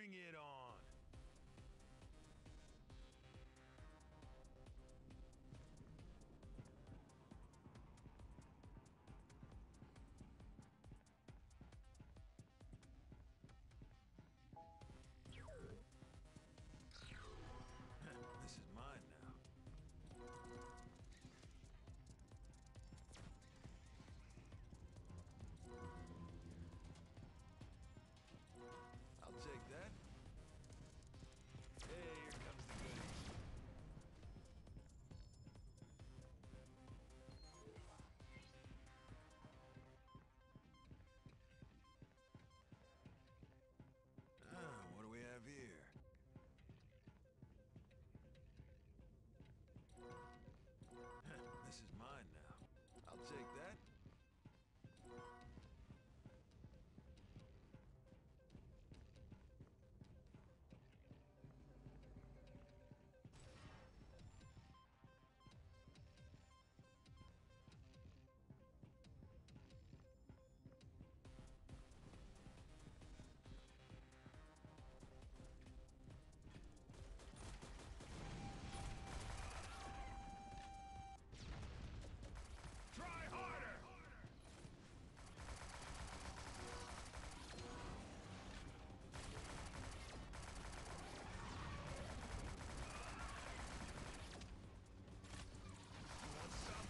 Bring it on. This is mine now. I'll take that. Hey, here comes the goodies. What do we have here? This is mine now. I'll take that. Try harder! You want some?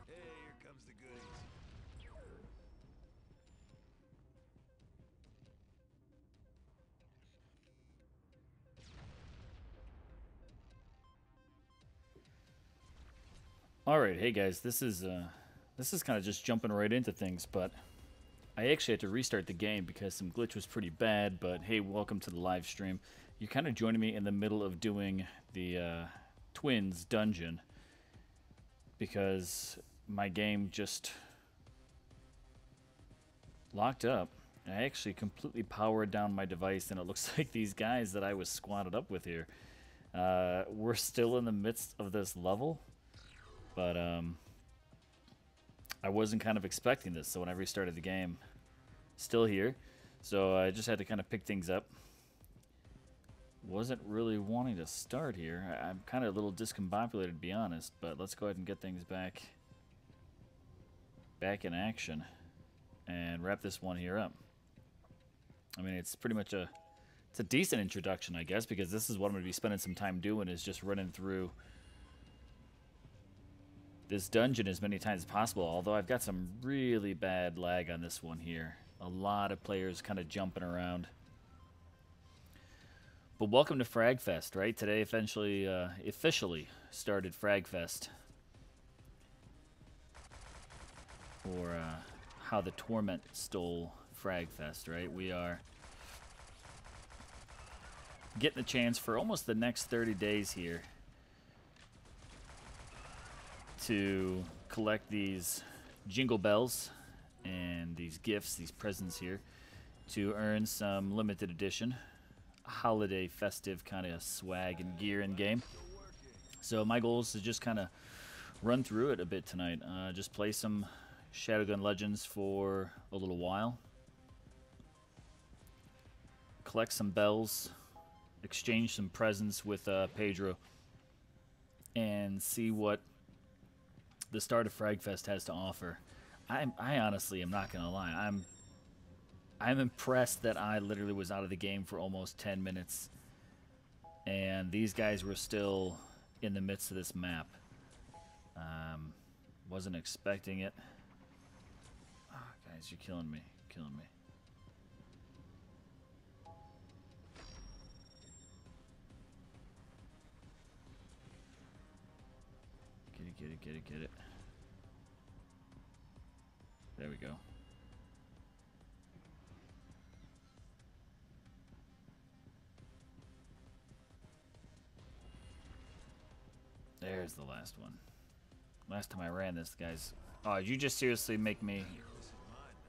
Hey, here comes the goodies. All right, hey guys, this is kind of just jumping right into things, but I actually had to restart the game because some glitch was pretty bad. But hey, welcome to the live stream. You're kind of joining me in the middle of doing the Twins dungeon because my game just locked up. I actually completely powered down my device, and it looks like these guys that I was squatted up with here, we're still in the midst of this level. But I wasn't kind of expecting this, so when I restarted the game, still here. So I just had to kind of pick things up. Wasn't really wanting to start here. I'm kind of a little discombobulated, to be honest, but let's go ahead and get things back in action and wrap this one here up. I mean, it's pretty much a decent introduction, I guess, because this is what I'm going to be spending some time doing, is just running through this dungeon as many times as possible, although I've got some really bad lag on this one here. A lot of players kind of jumping around. But welcome to Fragfest, right? Today officially started Fragfest. Or how the Torment stole Fragfest, right? We are getting a chance for almost the next 30 days here to collect these jingle bells and these gifts, these presents here, to earn some limited edition holiday festive kind of swag and gear in game. So my goal is to just kind of run through it a bit tonight. Just play some Shadowgun Legends for a little while, collect some bells, exchange some presents with Pedro, and see what the start of Fragfest has to offer. I honestly am not gonna lie. I'm impressed that I literally was out of the game for almost 10 minutes, and these guys were still in the midst of this map. Wasn't expecting it. Oh, guys, you're killing me, killing me. Get it, get it, get it, get it. There we go. Where's the last one? Last time I ran this, guys. Oh, did you just seriously make me...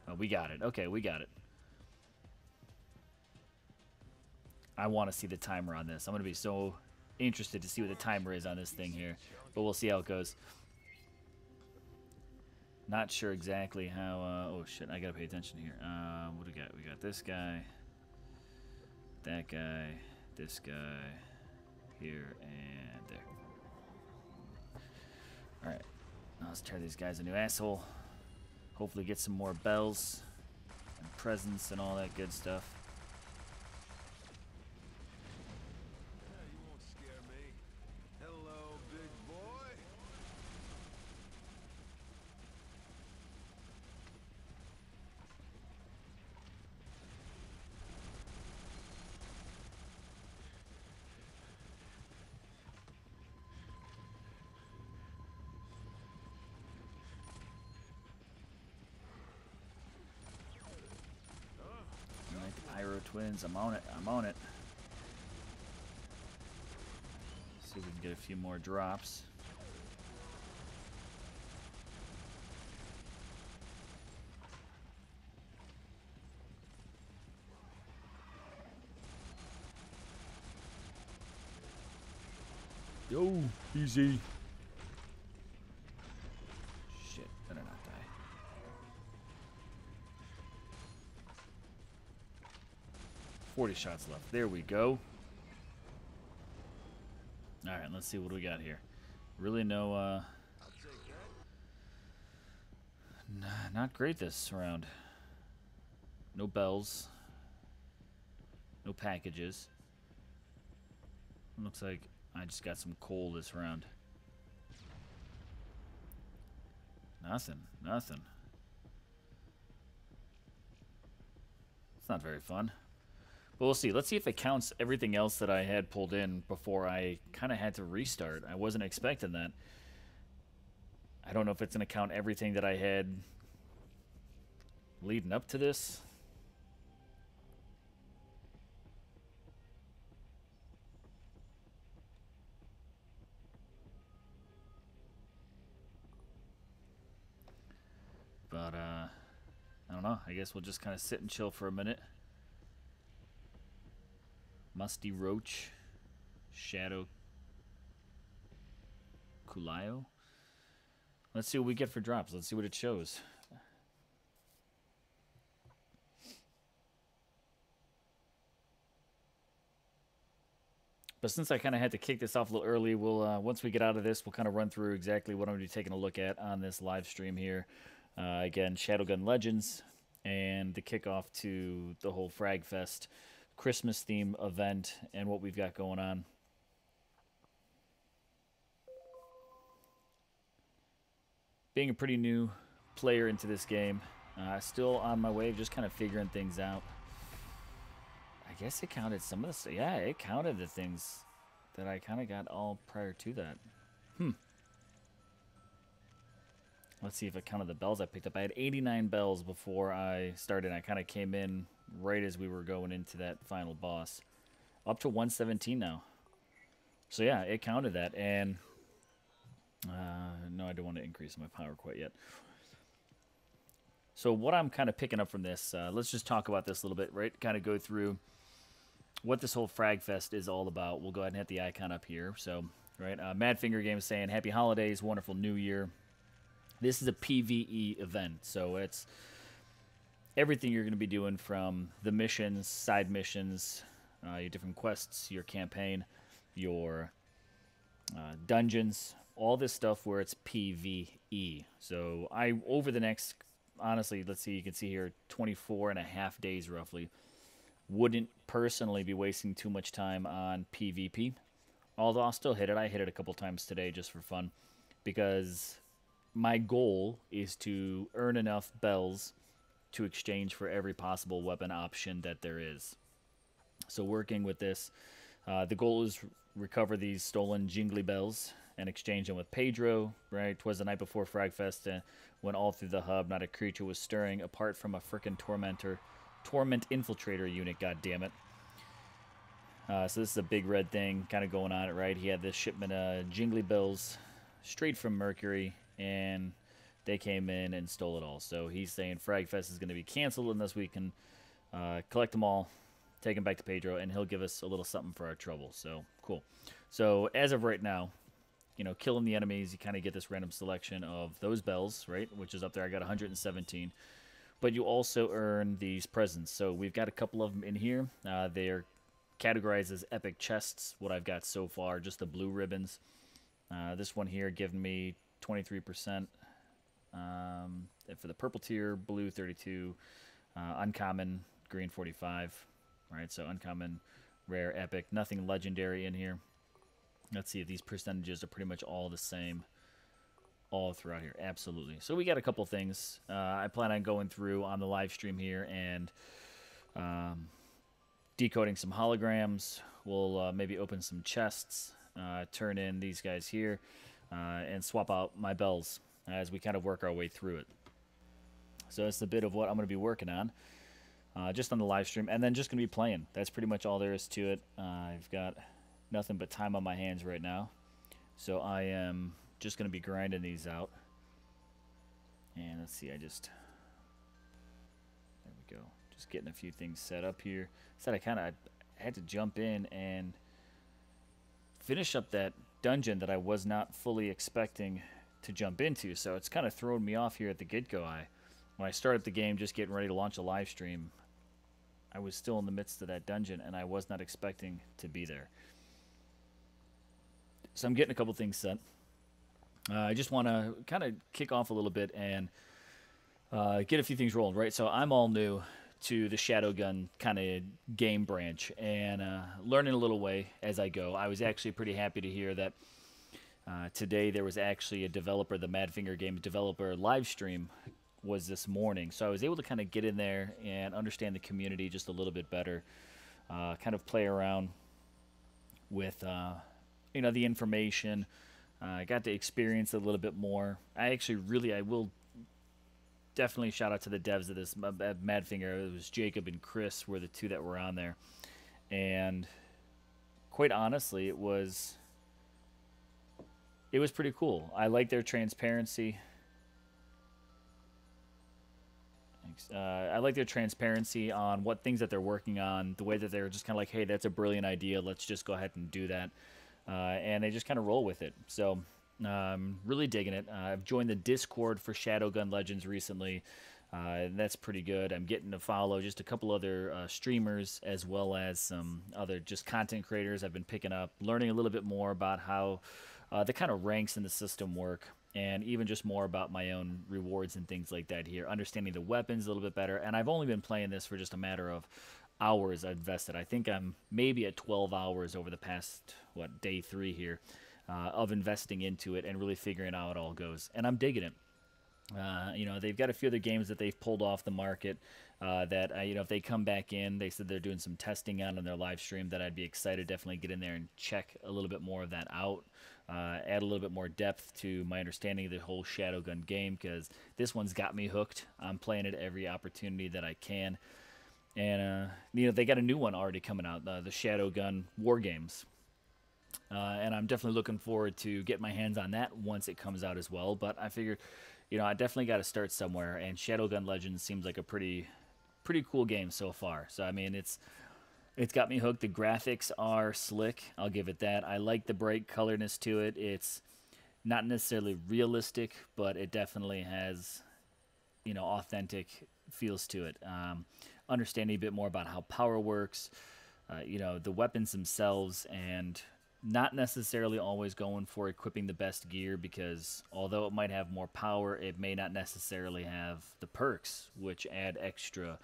Oh, we got it. Okay, we got it. I want to see the timer on this. I'm going to be so interested to see what the timer is on this thing here. But we'll see how it goes. Not sure exactly how... oh, shit. I got to pay attention here. What do we got? We got this guy. That guy. This guy. Here and there. Alright. Now let's tear these guys a new asshole. Hopefully get some more bells and presents and all that good stuff. You won't scare me. Hello, big boy. Alright, the Pyro Twins. I'm on it. I'm on it. See if we can get a few more drops. Yo, easy. Shit, better not die. $40 shots left. There we go. Alright, let's see what we got here. Really no, not great this round. No bells. No packages. Looks like I just got some coal this round. Nothing. Nothing. It's not very fun. But we'll see. Let's see if it counts everything else that I had pulled in before I kind of had to restart. I wasn't expecting that. I don't know if it's going to count everything that I had leading up to this. But, I don't know. I guess we'll just kind of sit and chill for a minute. Musty Roach. Shadow Kulayo. Let's see what we get for drops. Let's see what it shows. But since I kind of had to kick this off a little early, we'll once we get out of this, we'll kind of run through exactly what I'm going to be taking a look at on this live stream here. Again, Shadowgun Legends and the kickoff to the whole Fragfest Christmas theme event and what we've got going on. Being a pretty new player into this game, still on my way of just kind of figuring things out. I guess it counted some of the... Yeah, it counted the things that I kind of got all prior to that. Let's see if it counted the bells I picked up. I had 89 bells before I started. I kind of came in right as we were going into that final boss. Up to 117 now. So yeah, it counted that. And no, I don't want to increase my power quite yet. So what I'm kind of picking up from this, let's just talk about this a little bit, right? Kind of go through what this whole Fragfest is all about. We'll go ahead and hit the icon up here. So, right, Mad Finger Games saying, Happy Holidays, wonderful New Year. This is a PvE event, so it's everything you're going to be doing from the missions, side missions, your different quests, your campaign, your dungeons, all this stuff where it's PvE. So over the next, honestly, let's see, you can see here, 24 and a half days roughly, wouldn't personally be wasting too much time on PvP. Although I'll still hit it. I hit it a couple times today just for fun because my goal is to earn enough bells to exchange for every possible weapon option that there is. So working with this, the goal is recover these stolen jingly bells and exchange them with Pedro, right? 'Twas the night before Fragfest when all through the hub not a creature was stirring apart from a frickin' Torment infiltrator unit, goddammit. So this is a big red thing kind of going on it, right? He had this shipment of jingly bells straight from Mercury, and they came in and stole it all. So he's saying Fragfest is going to be canceled unless we can collect them all, take them back to Pedro, and he'll give us a little something for our trouble. So cool. So as of right now, you know, killing the enemies, you kind of get this random selection of those bells, right, which is up there. I got 117. But you also earn these presents. So we've got a couple of them in here. They're categorized as epic chests, what I've got so far, just the blue ribbons. This one here giving me 23%. For the purple tier, blue 32, uncommon, green 45. All right, so uncommon, rare, epic, nothing legendary in here. Let's see if these percentages are pretty much all the same all throughout here. Absolutely. So we got a couple things. I plan on going through on the live stream here and decoding some holograms. We'll maybe open some chests, turn in these guys here, and swap out my bells as we kind of work our way through it. So that's a bit of what I'm going to be working on, just on the live stream, and then just going to be playing. That's pretty much all there is to it. I've got nothing but time on my hands right now, so I am just going to be grinding these out. And let's see, there we go. Just getting a few things set up here. Said I kind of had to jump in and finish up that dungeon that I was not fully expecting to jump into, so it's kind of thrown me off here at the get-go. When I started the game, just getting ready to launch a live stream, I was still in the midst of that dungeon, and I was not expecting to be there. So I'm getting a couple things set. I just want to kind of kick off a little bit and get a few things rolling, right? So I'm all new to the Shadowgun kind of game branch and learning a little way as I go. I was actually pretty happy to hear that today there was actually a developer, the Madfinger Games developer live stream was this morning. So I was able to kind of get in there and understand the community just a little bit better, kind of play around with you know, the information. I got to experience it a little bit more. I will definitely shout out to the devs of this Madfinger. It was Jacob and Chris were the two that were on there, and quite honestly, it was pretty cool. I like their transparency. I like their transparency on what things that they're working on, the way that they're just kind of like, hey, that's a brilliant idea, let's just go ahead and do that. And they just kind of roll with it. So I'm really digging it. I've joined the Discord for Shadowgun Legends recently. That's pretty good. I'm getting to follow just a couple other streamers as well as some other just content creators I've been picking up, learning a little bit more about how the kind of ranks in the system work, and even just more about my own rewards and things like that here, understanding the weapons a little bit better. And I've only been playing this for just a matter of hours I've invested. I think I'm maybe at 12 hours over the past, day 3 here, of investing into it and really figuring out how it all goes. And I'm digging it. You know, they've got a few other games that they've pulled off the market that, you know, if they come back in, they said they're doing some testing on their live stream, that I'd be excited to definitely get in there and check a little bit more of that out. Add a little bit more depth to my understanding of the whole Shadowgun game, because this one's got me hooked. I'm playing it every opportunity that I can. And, you know, they got a new one already coming out, the Shadowgun War Games. And I'm definitely looking forward to getting my hands on that once it comes out as well. But I figured, you know, I definitely got to start somewhere. And Shadowgun Legends seems like a pretty cool game so far. So, I mean, it's got me hooked. The graphics are slick. I'll give it that. I like the bright colorness to it. It's not necessarily realistic, but it definitely has, you know, authentic feels to it. Understanding a bit more about how power works, you know, the weapons themselves, and not necessarily always going for equipping the best gear, because although it might have more power, it may not necessarily have the perks, which add extra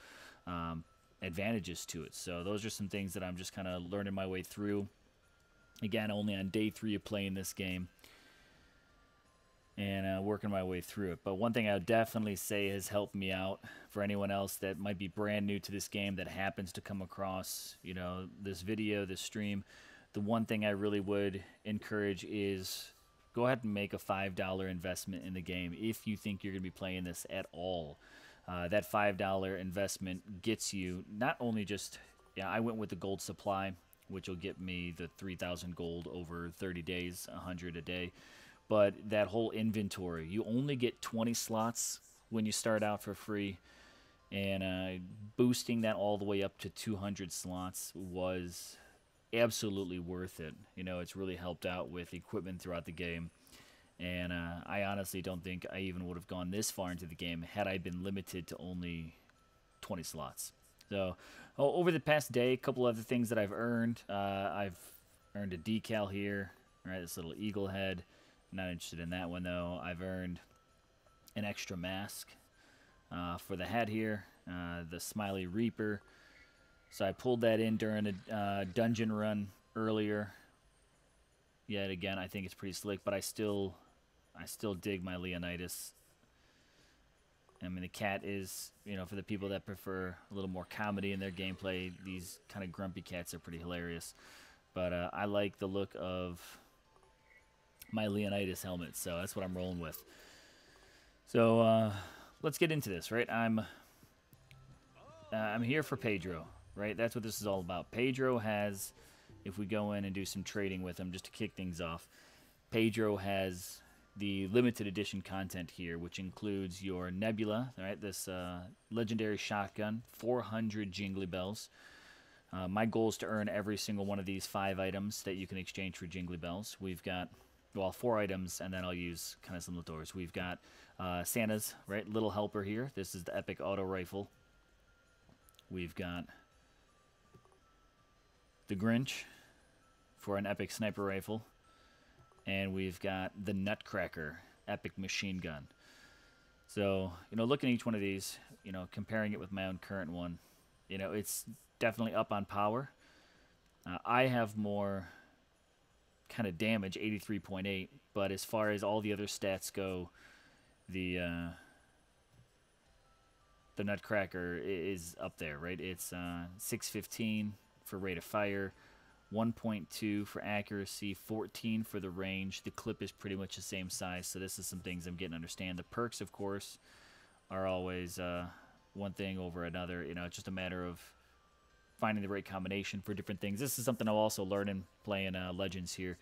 advantages to it. So those are some things that I'm just kind of learning my way through. Again, only on day 3 of playing this game, and working my way through it. But one thing I would definitely say has helped me out, for anyone else that might be brand new to this game that happens to come across, you know, this video, this stream, the one thing I really would encourage is go ahead and make a $5 investment in the game if you think you're going to be playing this at all. That $5 investment gets you not only just, yeah, I went with the gold supply, which will get me the 3,000 gold over 30 days, 100 a day. but that whole inventory, you only get 20 slots when you start out for free, and boosting that all the way up to 200 slots was absolutely worth it. You know, it's really helped out with equipment throughout the game, and I honestly don't think I even would have gone this far into the game had I been limited to only 20 slots. So over the past day, a couple other things that I've earned. I've earned a decal here, right? This little eagle head. Not interested in that one though. I've earned an extra mask for the hat here, the Smiley Reaper. So I pulled that in during a dungeon run earlier. Yet again, I think it's pretty slick, but I still dig my Leonidas. I mean, the cat is, you know, for the people that prefer a little more comedy in their gameplay, these kind of grumpy cats are pretty hilarious. But I like the look of my Leonidas helmet, so that's what I'm rolling with. So let's get into this, right? I'm here for Pedro, right? That's what this is all about. Pedro has, if we go in and do some trading with him just to kick things off, Pedro has the limited edition content here, which includes your Nebula, right? This legendary shotgun, 400 jingly bells. My goal is to earn every single one of these 5 items that you can exchange for jingly bells. We've got, well, 4 items, and then I'll use kind of some leftovers. We've got Santa's, right? Little helper here. This is the epic auto rifle. We've got the Grinch for an epic sniper rifle. And we've got the Nutcracker epic machine gun. So, you know, looking at each one of these, you know, comparing it with my own current one, you know, it's definitely up on power. I have more kind of damage, 83.8, but as far as all the other stats go, the Nutcracker is up there, right? It's 615 for rate of fire, 1.2 for accuracy, 14 for the range. The clip is pretty much the same size, so this is some things I'm getting to understand. The perks, of course, are always one thing over another. You know, it's just a matter of finding the right combination for different things. This is something I'll also learn in playing Legends here,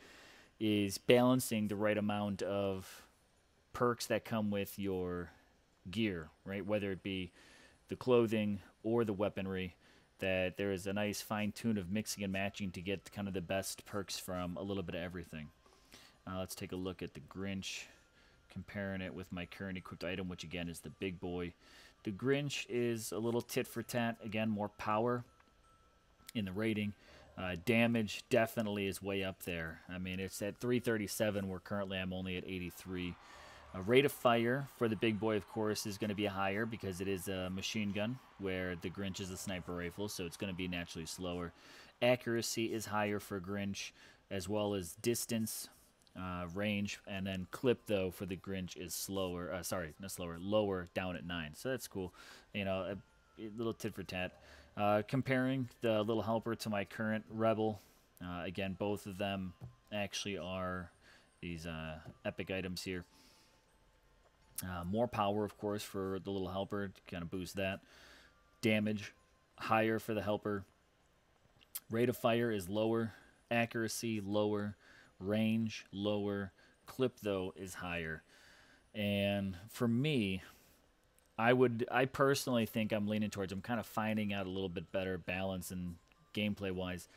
is balancing the right amount of perks that come with your gear, right? Whether it be the clothing or the weaponry, that there is a nice fine tune of mixing and matching to get kind of the best perks from a little bit of everything. Let's take a look at the Grinch, comparing it with my current equipped item, which again is the big boy. The Grinch is a little tit for tat. Again, more power in the rating. Damage definitely is way up there. I mean, it's at 337, where currently I'm only at 83. Rate of fire for the big boy, of course, is going to be higher because it is a machine gun, where the Grinch is a sniper rifle, so it's going to be naturally slower. Accuracy is higher for Grinch, as well as distance, range, and then clip, though, for the Grinch is slower. Sorry, not slower, lower, down at 9. So that's cool. You know, a little tit for tat. Comparing the little helper to my current Rebel, again, both of them actually are these epic items here. More power, of course, for the little helper to kind of boost that. Damage, higher for the helper. Rate of fire is lower. Accuracy, lower. Range, lower. Clip, though, is higher. And for me, I personally think I'm leaning towards, I'm kind of finding out a little bit better balance and gameplay-wise.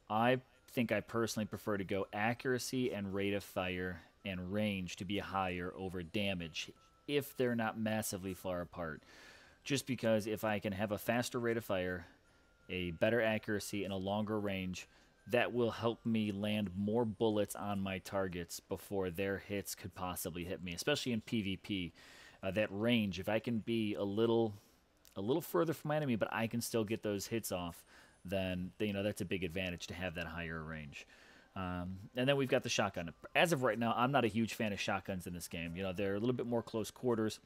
I think I personally prefer to go accuracy and rate of fire and range to be higher over damage, if they're not massively far apart. Just because if I can have a faster rate of fire, a better accuracy, and a longer range, that will help me land more bullets on my targets before their hits could possibly hit me, especially in PvP. That range, if I can be a little further from my enemy, but I can still get those hits off, then, you know, that's a big advantage to have that higher range. And then we've got the shotgun. As of right now, I'm not a huge fan of shotguns in this game. You know, they're a little bit more close quarters.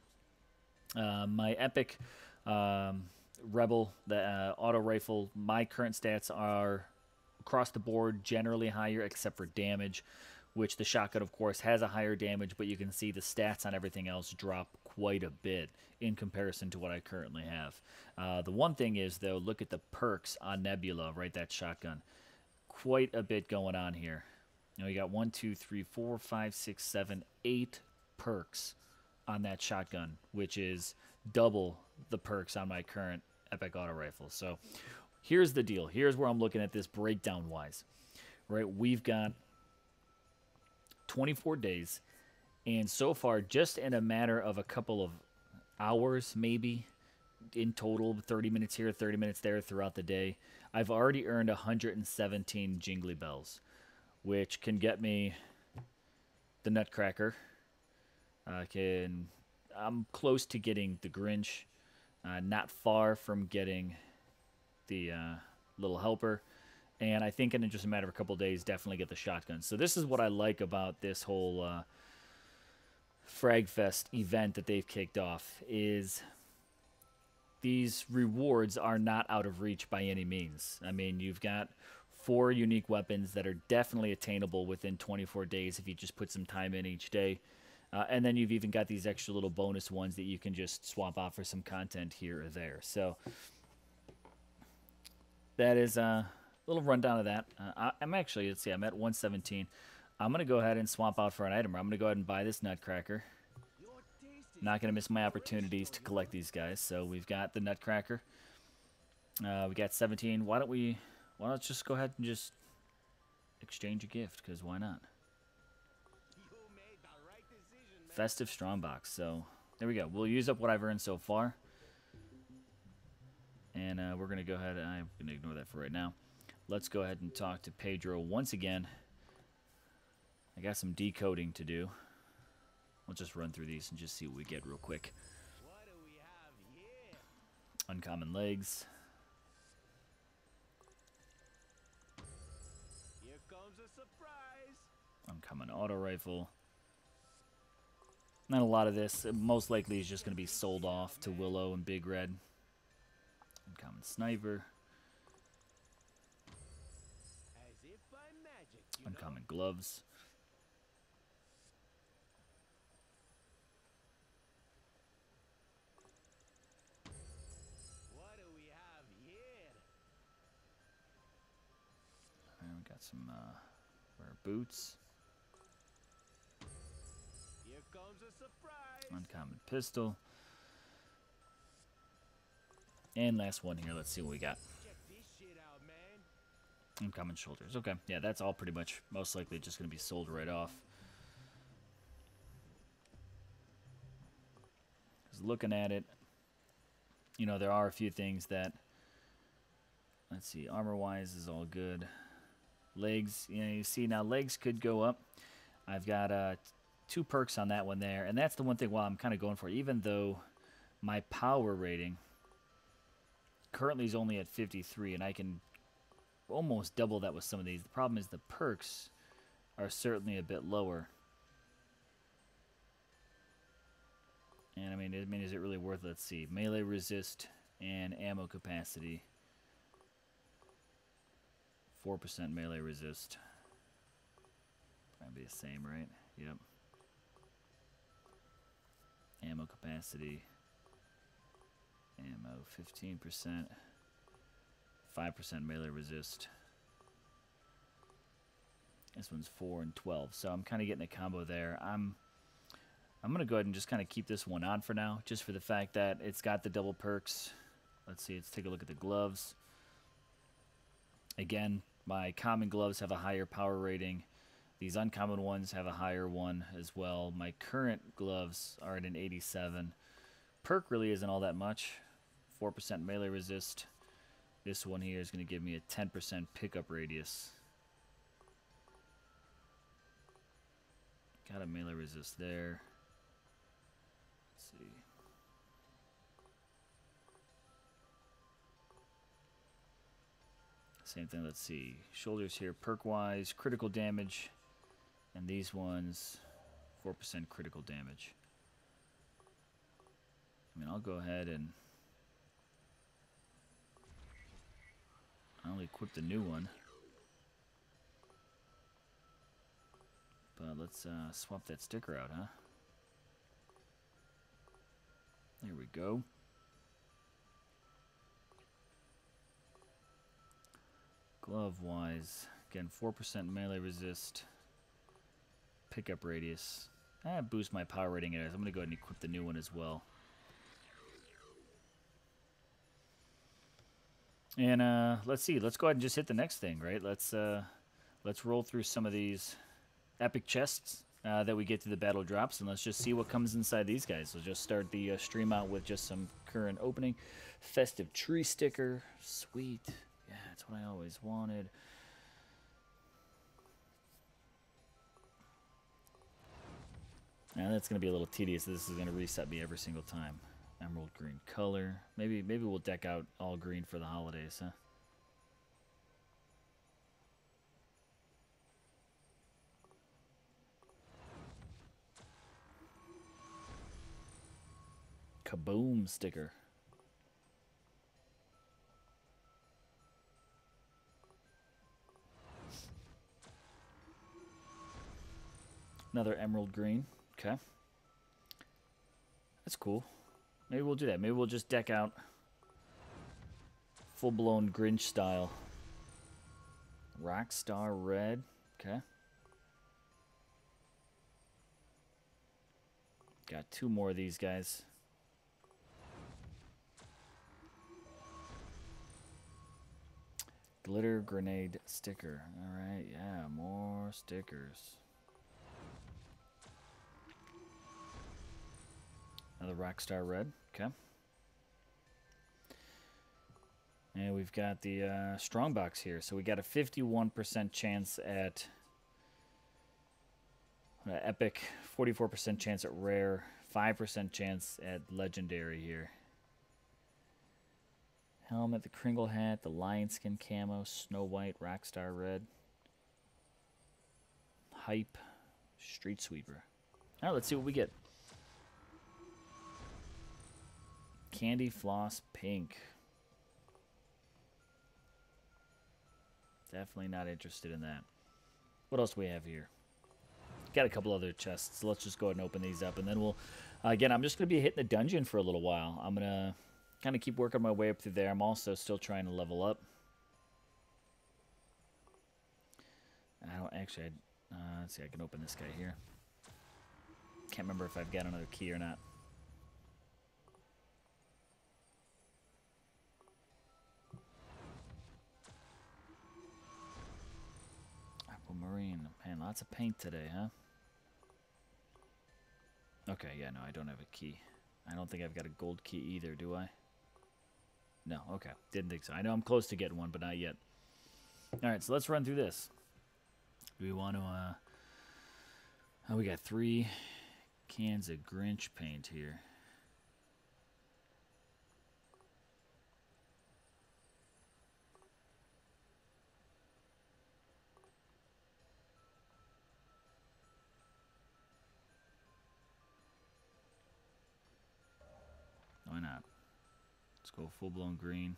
My epic Rebel, the auto rifle, my current stats are across the board generally higher except for damage, which the shotgun, of course, has a higher damage, but you can see the stats on everything else drop quite a bit in comparison to what I currently have. The one thing is, though, look at the perks on Nebula, right, that shotgun. Quite a bit going on here. You know, you got 1, 2, 3, 4, 5, 6, 7, 8 perks on that shotgun, which is double the perks on my current Epic Auto Rifle. So here's the deal. Here's where I'm looking at this breakdown-wise. Right, we've got 24 days, and so far, just in a matter of a couple of hours, maybe, in total, 30 minutes here, 30 minutes there throughout the day, I've already earned 117 Jingly Bells, which can get me the Nutcracker. I'm close to getting the Grinch, not far from getting the Little Helper, and I think in just a matter of a couple days, definitely get the shotgun. So this is what I like about this whole Fragfest event that they've kicked off, is these rewards are not out of reach by any means. I mean, you've got 4 unique weapons that are definitely attainable within 24 days if you just put some time in each day. And then you've even got these extra little bonus ones that you can just swap out for some content here or there. So that is a little rundown of that. I'm actually, let's see, I'm at 117. I'm going to go ahead and swap out for an item. I'm going to go ahead and buy this Nutcracker. Not going to miss my opportunities to collect these guys. So we've got the Nutcracker. We got 17. Why don't just go ahead and just exchange a gift, because why not? Festive Strongbox. So there we go. We'll use up what I've earned so far. And we're going to go ahead, I'm going to ignore that for right now. Let's go ahead and talk to Pedro once again. I got some decoding to do. We'll just run through these and just see what we get real quick. What do we have here? Uncommon legs. Here comes a surprise. Uncommon auto rifle. Not a lot of this. Most likely is just going to be sold off to Willow and Big Red. Uncommon sniper. As if by magic, Uncommon gloves. What do we have here? And we got some rare boots. Here comes a surprise. Uncommon pistol. And last one here. Let's see what we got. Check this shit out, man. Uncommon shoulders. Okay. Yeah, that's all pretty much most likely just going to be sold right off. Because looking at it, you know, there are a few things that, let's see, armor-wise is all good. Legs, you know, you see now legs could go up. I've got 2 perks on that one there. And that's the one thing while I'm kind of going for it. Even though my power rating currently is only at 53, and I can almost double that with some of these. The problem is the perks are certainly a bit lower. And I mean, is it really worth it? Let's see. Melee resist and ammo capacity. 4% melee resist. Probably the same, right? Yep. Ammo capacity. Ammo 15%. 5% melee resist. This one's 4 and 12. So I'm kind of getting a combo there. I'm going to go ahead and just kind of keep this one on for now, just for the fact that it's got the double perks. Let's see, let's take a look at the gloves. Again, my common gloves have a higher power rating. These uncommon ones have a higher one as well. My current gloves are at an 87. Perk really isn't all that much. 4% melee resist. This one here is going to give me a 10% pickup radius. Got a melee resist there. Let's see. Same thing, let's see. Shoulders here, perk-wise, critical damage. And these ones, 4% critical damage. I mean, I'll go ahead and I'll equip the new one. But let's swap that sticker out, huh? There we go. Glove-wise, again, 4% melee resist, Pickup radius. Boost my power rating. I'm going to go ahead and equip the new one as well. And let's see. Let's go ahead and just hit the next thing, right? Let's roll through some of these epic chests that we get to the battle drops, and let's just see what comes inside these guys. We'll just start the stream out with just some current opening. Festive tree sticker. Sweet. Yeah, that's what I always wanted. Now that's going to be a little tedious. This is going to reset me every single time. Emerald green color. Maybe we'll deck out all green for the holidays, huh? Kaboom sticker. Another emerald green. Okay. That's cool. Maybe we'll do that. Maybe we'll just deck out full-blown Grinch style. Rockstar red. Okay. Got two more of these guys. Glitter grenade sticker. Alright, yeah, more stickers. Another Rockstar red. Okay. And we've got the strongbox here. So we got a 51% chance at epic, 44% chance at rare, 5% chance at legendary here. Helmet, the Kringle hat, the lion skin camo, Snow White, Rockstar red. Hype, street sweeper. All right, let's see what we get. Candy floss pink. Definitely not interested in that. What else do we have here? Got a couple other chests. So let's just go ahead and open these up, and then we'll again, I'm just going to be hitting the dungeon for a little while. I'm going to kind of keep working my way up through there. I'm also still trying to level up. I don't actually, let's see, I can open this guy here. Can't remember if I've got another key or not. Aquamarine. Man, lots of paint today, huh? Okay, yeah, no, I don't have a key. I don't think I've got a gold key either, do I? No, okay. Didn't think so. I know I'm close to getting one, but not yet. Alright, so let's run through this. Do we want to, oh, we got 3 cans of Grinch paint here. Why not? Let's go full-blown green.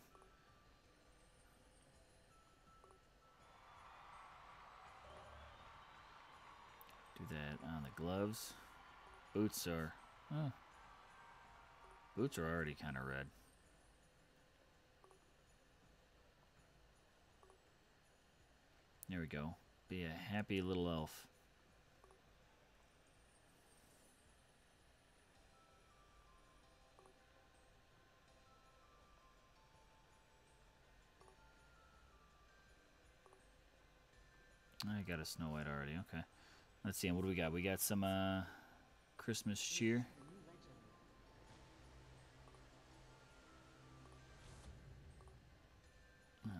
Do that on the gloves. Boots are... Oh. Boots are already kind of red. There we go. Be a happy little elf. I got a Snow White already, okay. Let's see, what do we got? We got some Christmas cheer.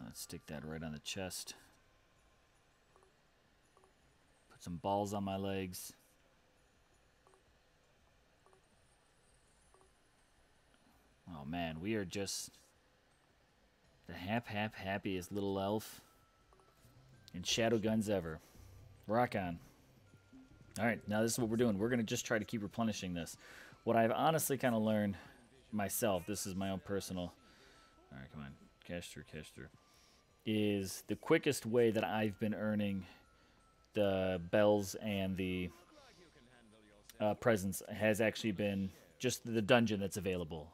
Let's stick that right on the chest. Put some balls on my legs. Oh man, we are just the happiest little elf in Shadowguns ever. Rock on. Alright, now this is what we're doing. We're going to just try to keep replenishing this. What I've honestly kind of learned myself, this is my own personal... Alright, come on. Cash through, is the quickest way that I've been earning the bells and the presents has actually been just the dungeon that's available.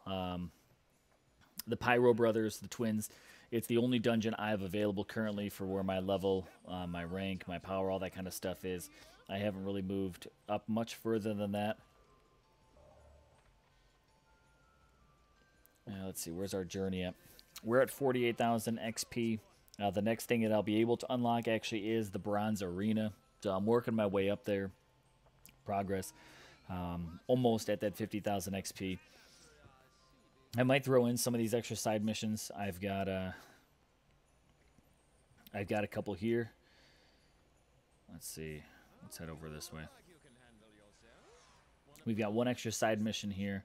The Pyro Brothers, the twins, it's the only dungeon I have available currently for where my level, my rank, my power, all that kind of stuff is. I haven't really moved up much further than that. Let's see, where's our journey at? We're at 48,000 XP. The next thing that I'll be able to unlock actually is the Bronze Arena. So I'm working my way up there. Progress. Almost at that 50,000 XP. I might throw in some of these extra side missions. I've got a couple here. Let's see. Let's head over this way. We've got one extra side mission here.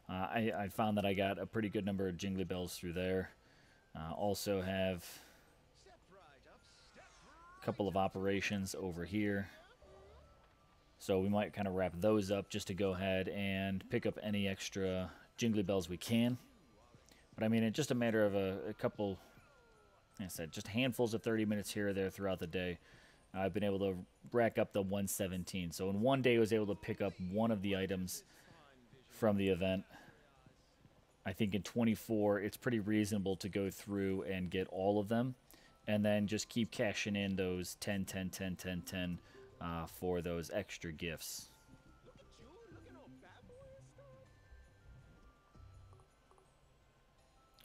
I found that I got a pretty good number of jingly bells through there. Also have a couple of operations over here. So we might kind of wrap those up just to go ahead and pick up any extra jingly bells we can. But I mean, it's just a matter of a couple, like I said, just handfuls of 30 minutes here or there throughout the day. I've been able to rack up the 117. So in one day I was able to pick up one of the items from the event. I think in 24 it's pretty reasonable to go through and get all of them, and then just keep cashing in those 10, 10, 10, 10, 10 for those extra gifts.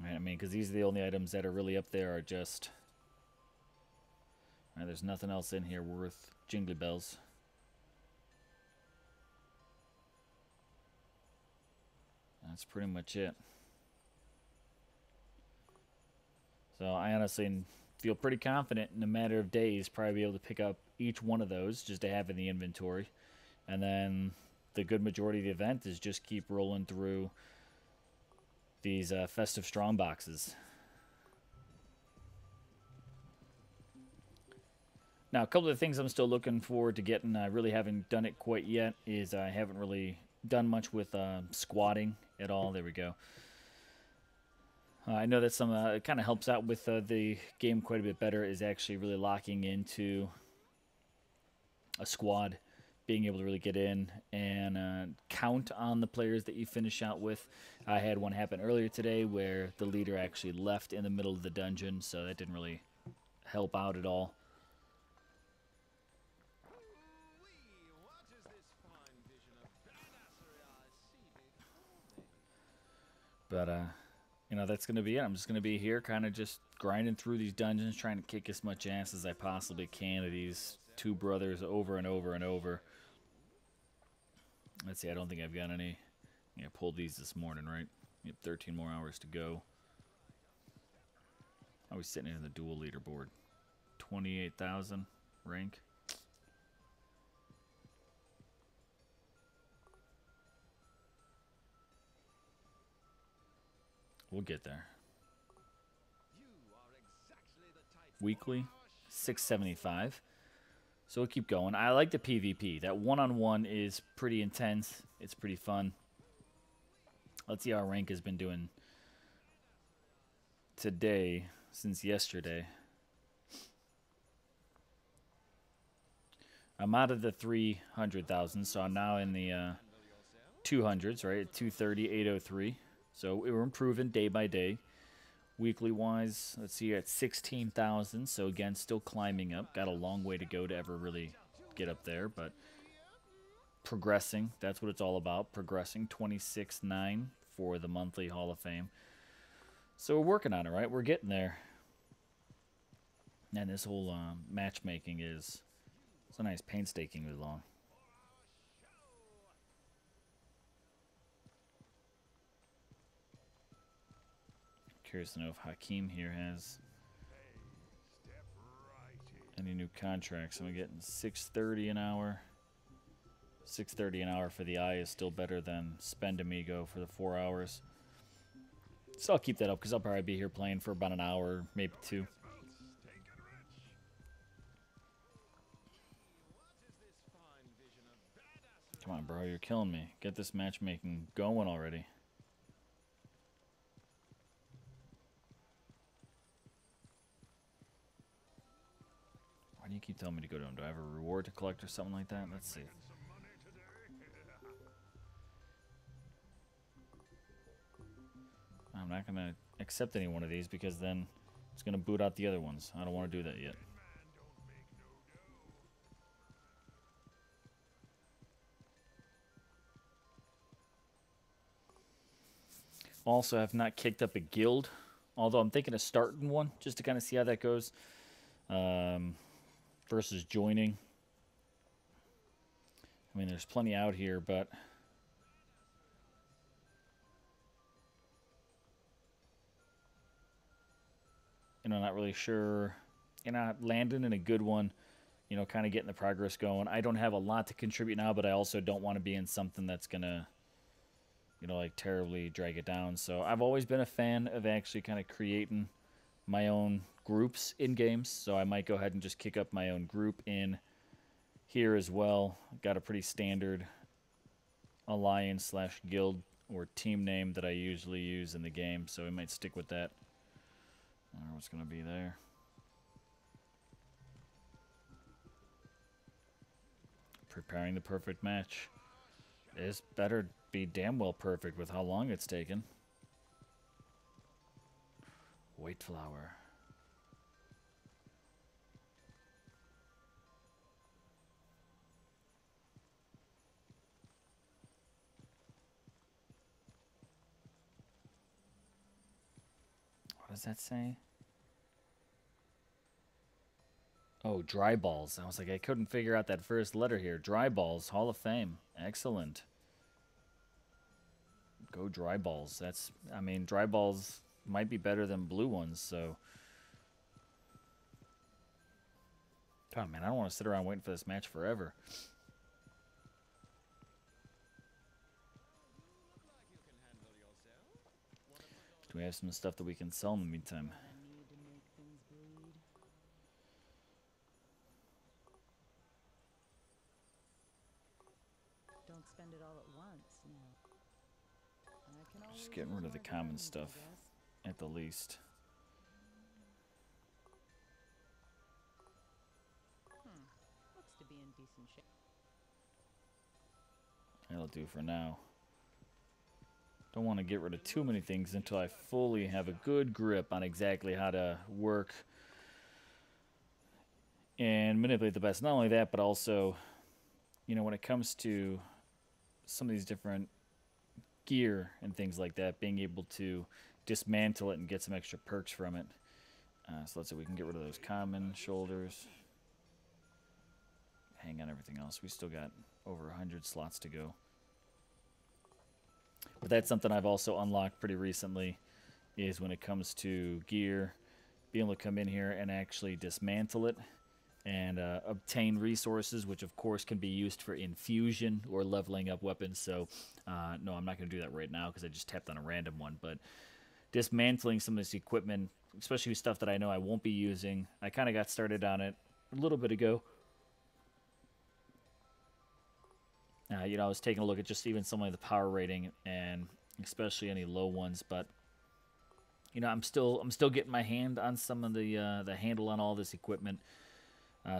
Right, I mean, because these are the only items that are really up there are just... Right, there's nothing else in here worth jingly bells. That's pretty much it. So I honestly feel pretty confident in a matter of days probably be able to pick up each one of those just to have in the inventory. And then the good majority of the event is just keep rolling through these festive strong boxes. Now, a couple of things I'm still looking forward to getting, I really haven't done it quite yet, is I haven't really done much with squatting at all. There we go. I know that some it kind of helps out with the game quite a bit better, is actually really locking into a squad, being able to really get in and count on the players that you finish out with. I had one happen earlier today where the leader actually left in the middle of the dungeon, so that didn't really help out at all. But, you know, that's going to be it. I'm just going to be here kind of just grinding through these dungeons, trying to kick as much ass as I possibly can to these two brothers over and over and over. Let's see, I don't think I've got any. Yeah, I pulled these this morning, right? We have 13 more hours to go. I was sitting in the dual leaderboard. 28,000 rank. We'll get there. Weekly, 675. So we'll keep going. I like the PvP. That one-on-one is pretty intense. It's pretty fun. Let's see how our rank has been doing today since yesterday. I'm out of the 300,000, so I'm now in the 200s, right? 230, 803. So we're improving day by day. Weekly wise, let's see, at 16,000. So again, still climbing up. Got a long way to go to ever really get up there, but progressing. That's what it's all about. Progressing. 26.9 for the monthly Hall of Fame. So we're working on it, right? We're getting there. And this whole matchmaking is so nice, painstakingly long. Curious to know if Hakeem here has any new contracts. I'm getting 630 an hour. 630 an hour for the eye is still better than Spend Amigo for the 4 hours. So I'll keep that up because I'll probably be here playing for about an hour, maybe two. Come on, bro, you're killing me. Get this matchmaking going already. Why do you keep telling me to go to him? Do I have a reward to collect or something like that? Let's see. I'm not going to accept any one of these because then it's going to boot out the other ones. I don't want to do that yet. Also, have not kicked up a guild, although I'm thinking of starting one just to kind of see how that goes versus joining. I mean, there's plenty out here, but not really sure. Landing in a good one, kind of getting the progress going. I don't have a lot to contribute now, but I also don't want to be in something that's gonna, like terribly drag it down. So I've always been a fan of actually kind of creating my own groups in games. So I might go ahead and just kick up my own group in here as well. Got a pretty standard alliance / guild or team name that I usually use in the game, so we might stick with that. I don't know what's going to be there. Preparing the perfect match. This better be damn well perfect with how long it's taken. White flower. What does that say? Oh, dry balls. I was like, I couldn't figure out that first letter here. Dry balls, Hall of Fame. Excellent. Go dry balls. Dry balls might be better than blue ones, so. God, man, I don't want to sit around waiting for this match forever. Do we have some stuff that we can sell in the meantime? Don't spend it all at once, Just getting rid of the common stuff, at the least. Looks to be in decent shape. That'll do for now. Don't want to get rid of too many things until I fully have a good grip on exactly how to work and manipulate the best. Not only that, but also, when it comes to some of these different gear and things like that, being able to dismantle it and get some extra perks from it. So let's see, we can get rid of those common shoulders. Hang on everything else. We still got over 100 slots to go. But that's something I've also unlocked pretty recently, is when it comes to gear, being able to come in here and actually dismantle it and obtain resources, which of course can be used for infusion or leveling up weapons. So no, I'm not going to do that right now because I just tapped on a random one. But dismantling some of this equipment, especially stuff that I know I won't be using, I kind of got started on it a little bit ago. I was taking a look at just even some of the power rating and especially any low ones, but I'm still getting my hand on some of the handle on all this equipment.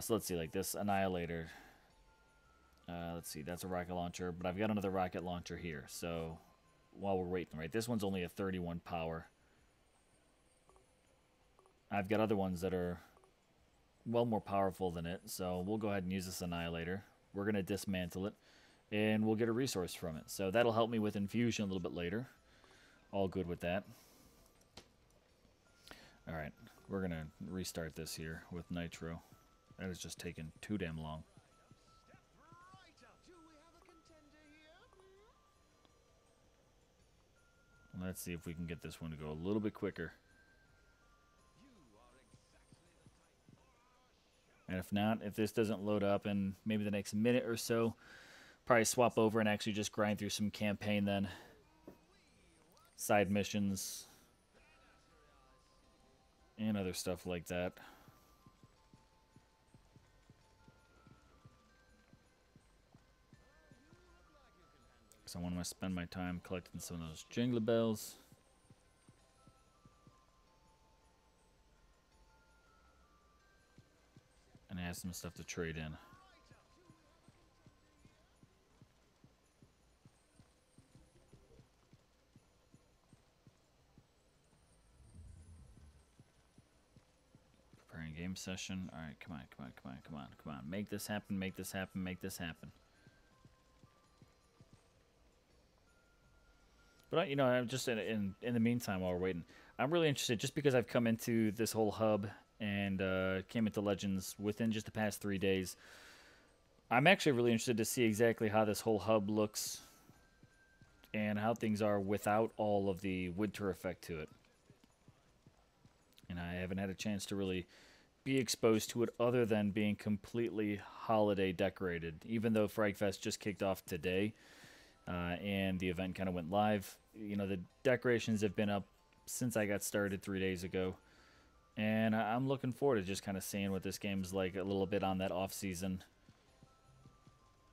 So let's see, like this Annihilator. Let's see, that's a rocket launcher, but I've got another rocket launcher here. So while we're waiting, right, this one's only a 31 power. I've got other ones that are well more powerful than it, so we'll go ahead and use this Annihilator. We're going to dismantle it, and we'll get a resource from it. So that'll help me with infusion a little bit later. All good with that. All right, we're going to restart this here with Nitro. That is just taking too damn long. Let's see if we can get this one to go a little bit quicker. And if not, if this doesn't load up in maybe the next minute or so, probably swap over and actually just grind through some campaign then. Side missions. And other stuff like that. Because I want to spend my time collecting some of those jingle bells. And I have some stuff to trade in. Preparing game session. All right, come on, come on, come on, come on, come on. Make this happen, make this happen, make this happen. But you know, I'm just in the meantime while we're waiting, I'm really interested just because I've come into this whole hub and came into Legends within just the past 3 days. I'm actually really interested to see exactly how this whole hub looks and how things are without all of the winter effect to it. And I haven't had a chance to really be exposed to it other than being completely holiday decorated. Even though Fragfest just kicked off today and the event kind of went live, you know, the decorations have been up since I got started 3 days ago. And I'm looking forward to just kind of seeing what this game's like a little bit on that off season.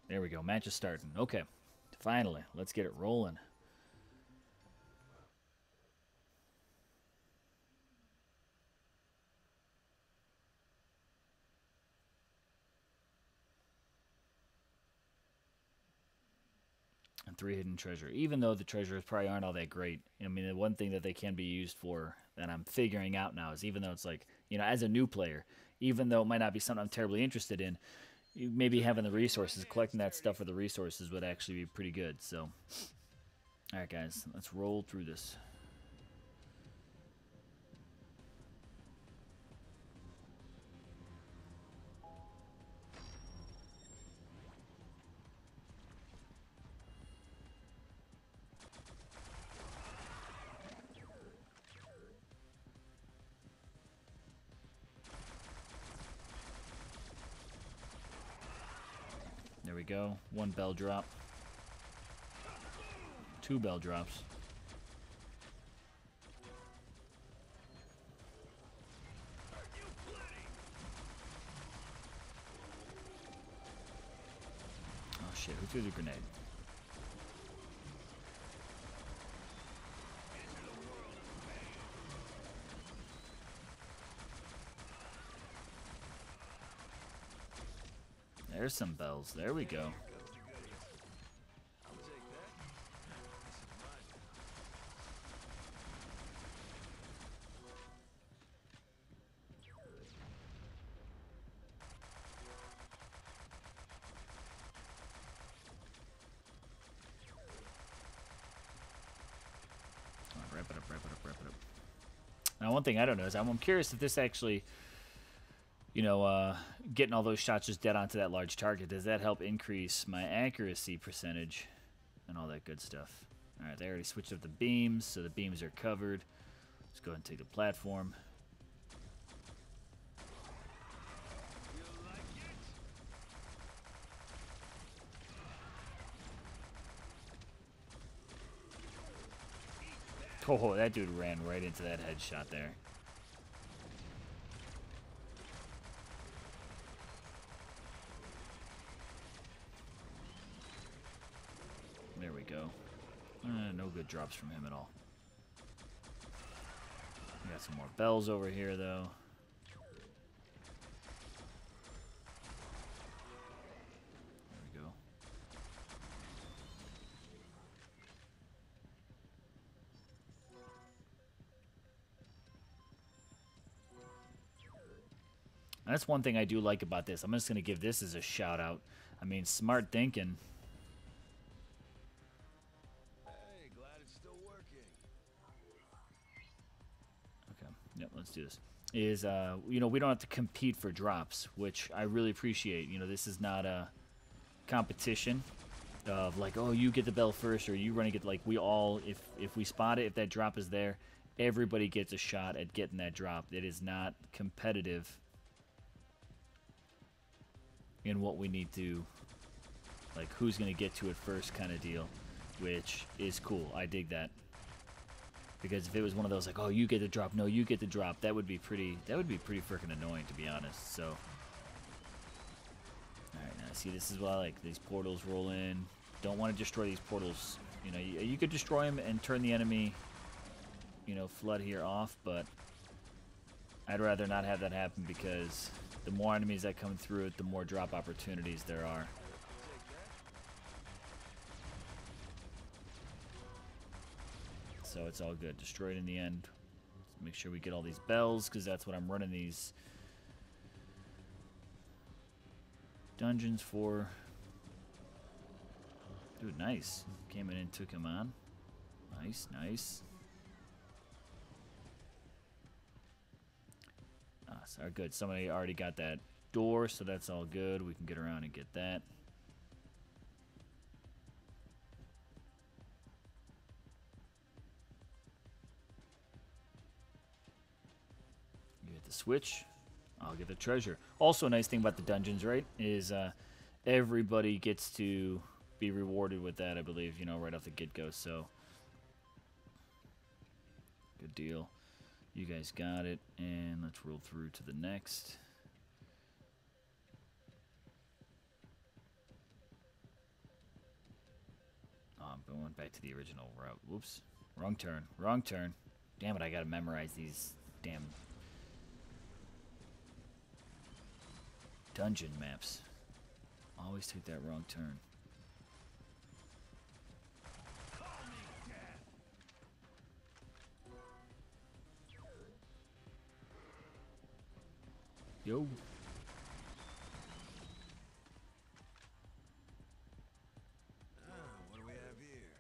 There we go. Match is starting. Okay. Finally. Let's get it rolling. And 3 hidden treasure. Even though the treasures probably aren't all that great. I mean, the one thing that they can be used for that I'm figuring out now is even though it's like, you know, as a new player, even though it might not be something I'm terribly interested in, maybe having the resources, collecting that stuff for the resources would actually be pretty good. So, alright guys, let's roll through this. There we go. 1 bell drop. 2 bell drops. Oh shit, who threw the grenade? There's some bells. There we go. Wrap it up, wrap it up, wrap it up. Now, one thing I don't know is I'm curious if this actually, you know, getting all those shots just dead onto that large target, does that help increase my accuracy percentage and all that good stuff? All right, they already switched up the beams, so the beams are covered. Let's go ahead and take the platform. Oh, that dude ran right into that headshot there. There we go. No good drops from him at all. We got some more bells over here, though. There we go. That's one thing I do like about this. I'm just going to give this as a shout out. I mean, smart thinking. Hey, glad it's still working. Okay, yep, let's do this. Is, you know, we don't have to compete for drops, which I really appreciate. You know, this is not a competition of like, oh, you get the bell first or you run and get, like, we all, if we spot it, if that drop is there, everybody gets a shot at getting that drop. It is not competitive in what we need to, like, who's going to get to it first kind of deal, which is cool. I dig that. Because if it was one of those, like, oh, you get the drop, no, you get the drop, that would be pretty freaking annoying, to be honest. So, alright, now see, this is what I like. These portals roll in. Don't want to destroy these portals. You know, you could destroy them and turn the enemy, you know, flood here off, but I'd rather not have that happen because the more enemies that come through it, the more drop opportunities there are. So it's all good. Destroyed in the end. Let's make sure we get all these bells, because that's what I'm running these dungeons for. Dude, nice. Came in and took him on. Nice, nice. So good. Somebody already got that door, so that's all good. We can get around and get that. You get the switch. I'll get the treasure. Also, a nice thing about the dungeons, right, is everybody gets to be rewarded with that, I believe, you know, right off the get-go. So, good deal. You guys got it, and let's roll through to the next. Oh, I'm going back to the original route. Whoops. Wrong turn. Wrong turn. Damn it, I gotta memorize these damn dungeon maps. Always take that wrong turn. Yo. What do we have here?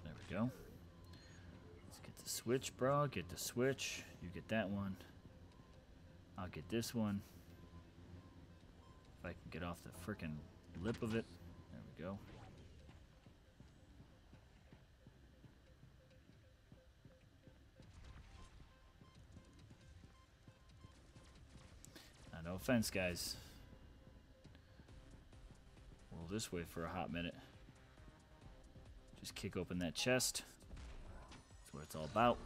There we go. Let's get the switch, bro. Get the switch. You get that one. I'll get this one. If I can get off the frickin' lip of it. There we go. No offense, guys. Roll this way for a hot minute. Just kick open that chest. That's what it's all about.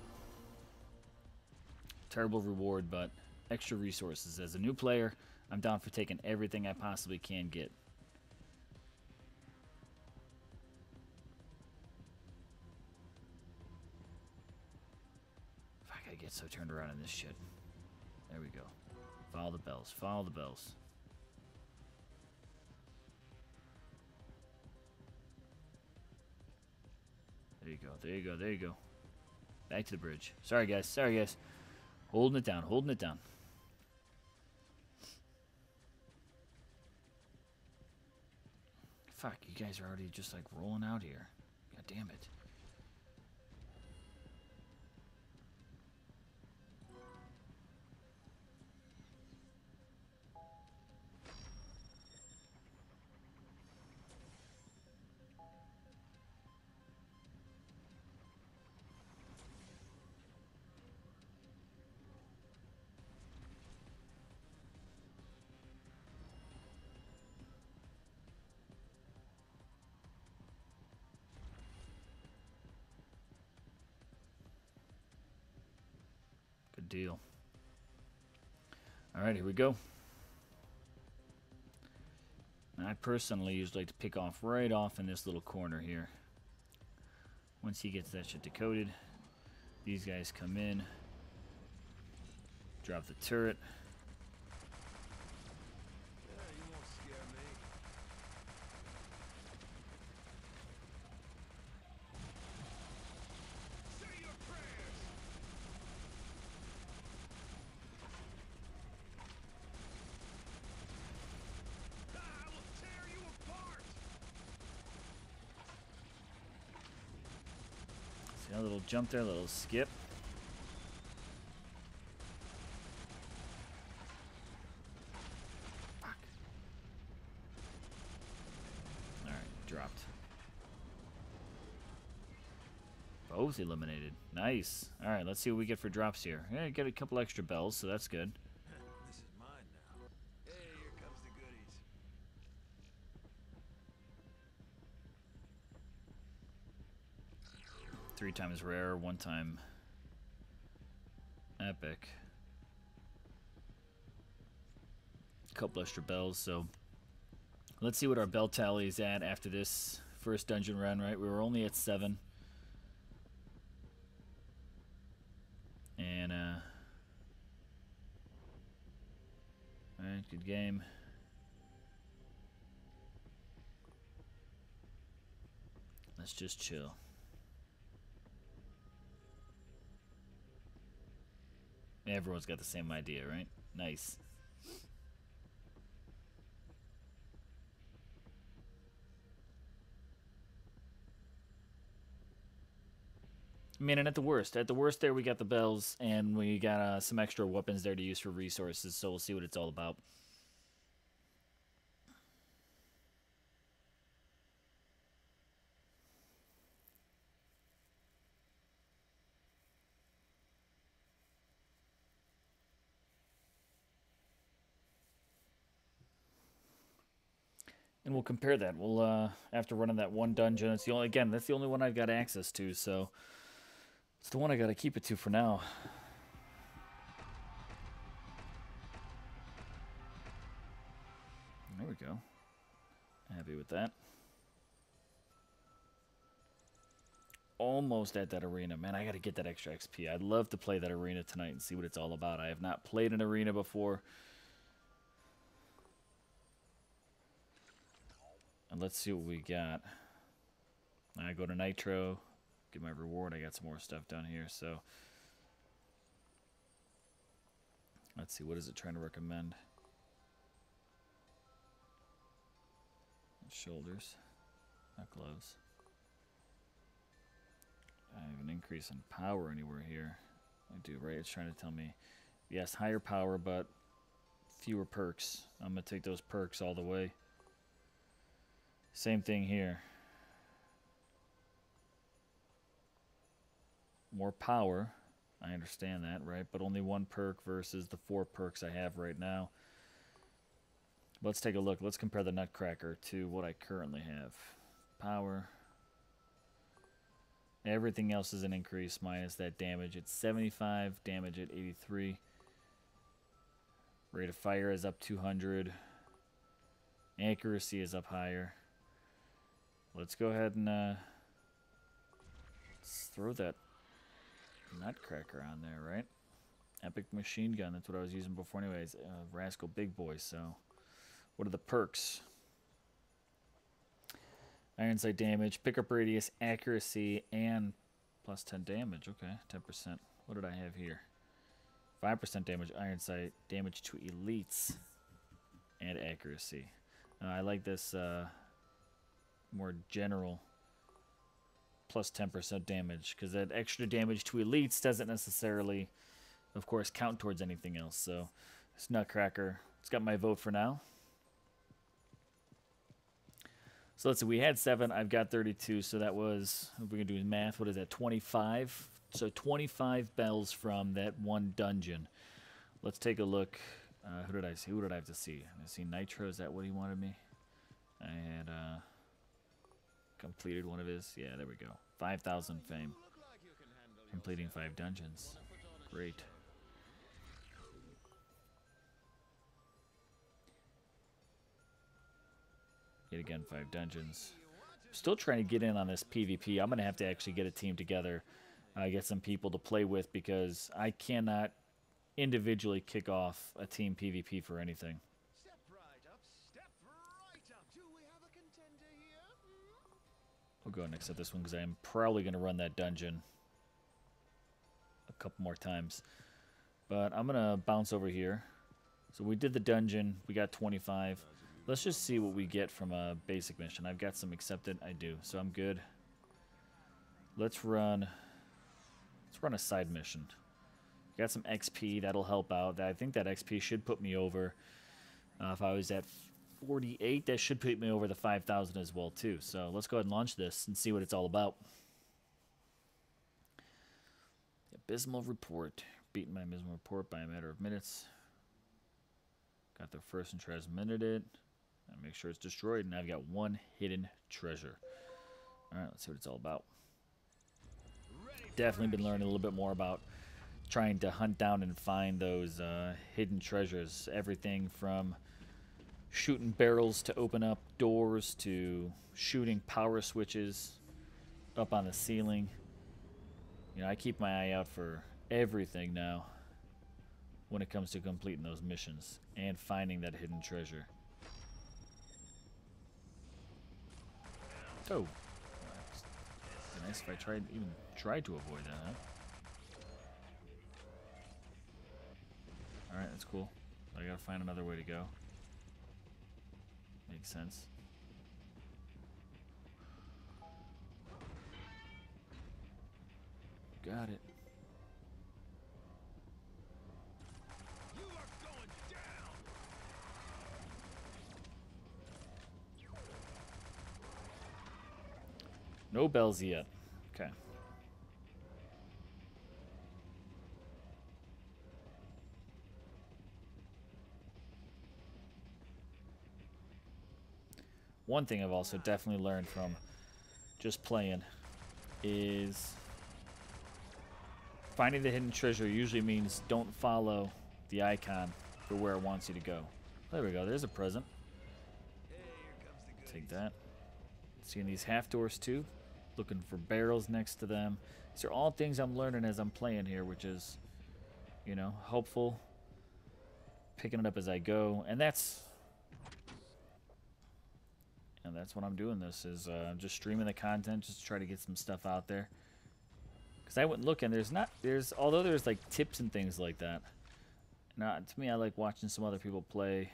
Terrible reward, but extra resources. As a new player, I'm down for taking everything I possibly can get. Fuck, I get so turned around in this shit. There we go. Follow the bells. Follow the bells. There you go. There you go. There you go. Back to the bridge. Sorry, guys. Sorry, guys. Holding it down. Holding it down. Fuck, you guys are already just like rolling out here. God damn it. Good deal. Alright, here we go. I personally usually like to pick off right off in this little corner here. Once he gets that shit decoded, these guys come in, drop the turret. Yeah, you won't scare me. Say your prayers. I will tear you apart. See a little jump there, a little skip. Fuck. Alright, dropped. Both eliminated. Nice. Alright, let's see what we get for drops here. Yeah, get a couple extra bells, so that's good. This is mine now. Hey, here comes the goodies. 3 times rare, 1 time epic. Couple extra bells, so let's see what our bell tally is at after this first dungeon run, right? We were only at 7. And, alright, good game. Let's just chill. Everyone's got the same idea, right? Nice. I mean, and at the worst there we got the bells, and we got some extra weapons there to use for resources, so we'll see what it's all about. And we'll compare that. We'll, after running that one dungeon, it's the only, again, that's the only one I've got access to, so it's the one I gotta keep it to for now. There we go. Happy with that. Almost at that arena. Man, I gotta get that extra XP. I'd love to play that arena tonight and see what it's all about. I have not played an arena before. And let's see what we got. I go to Nitro, get my reward. I got some more stuff down here, so let's see, what is it trying to recommend? Shoulders, not gloves. I have an increase in power anywhere here. I do, right? It's trying to tell me, yes, higher power, but fewer perks. I'm gonna take those perks all the way. Same thing here. More power. I understand that, right? But only 1 perk versus the 4 perks I have right now. Let's take a look. Let's compare the Nutcracker to what I currently have. Power. Everything else is an increase minus that damage. It's 75, damage at 83. Rate of fire is up 200. Accuracy is up higher. Let's go ahead and let's throw that Nutcracker on there, right? Epic machine gun, that's what I was using before anyways. Rascal Big Boy, so what are the perks? Iron sight damage, pickup radius, accuracy, and plus 10 damage. Okay, 10%. What did I have here? 5% damage, iron sight, damage to elites, and accuracy. I like this more general plus 10% damage, because that extra damage to elites doesn't necessarily, of course, count towards anything else. So this Nutcracker, it's got my vote for now. So let's see, we had 7, I've got 32, so that was, if we can do math, what is that, 25? So 25 bells from that one dungeon. Let's take a look. Who did I see? Who did I have to see? I see Nitro, is that what he wanted me? I had completed one of his, yeah, there we go. 5,000 fame. Completing 5 dungeons. Great. Yet again, 5 dungeons. Still trying to get in on this PvP. I'm going to have to actually get a team together. Get some people to play with, because I cannot individually kick off a team PvP for anything. Step right up, step right up. Do we have a contender here? We'll go next at this one, because I am probably going to run that dungeon a couple more times. But I'm going to bounce over here. So we did the dungeon. We got 25. Let's just see what we get from a basic mission. I've got some accepted. I do. So I'm good. Let's run a side mission. Got some XP. That'll help out. I think that XP should put me over. If I was at 48, that should put me over the 5,000 as well, too. So let's go ahead and launch this and see what it's all about. Abysmal report. Beaten my abysmal report by a matter of minutes. Got there first and transmitted it. And make sure it's destroyed. And I've got 1 hidden treasure. Alright, let's see what it's all about. Definitely been learning a little bit more about trying to hunt down and find those hidden treasures. Everything from shooting barrels to open up doors to shooting power switches up on the ceiling. You know, I keep my eye out for everything now when it comes to completing those missions and finding that hidden treasure. Oh, it'd be nice if I even tried to avoid that, huh? Alright, that's cool. I gotta find another way to go. Makes sense. Got it. You are going down. No bells yet. Okay. One thing I've also definitely learned from just playing is finding the hidden treasure usually means don't follow the icon for where it wants you to go. There we go. There's a present. Hey, here comes the Take goodies. that. Seeing these half doors too. Looking for barrels next to them. These are all things I'm learning as I'm playing here, which is, you know, helpful. Picking it up as I go. And that's what I'm doing. This is just streaming the content, just to try to get some stuff out there. Because I went looking, although there's like tips and things like that. Now, to me, I like watching some other people play.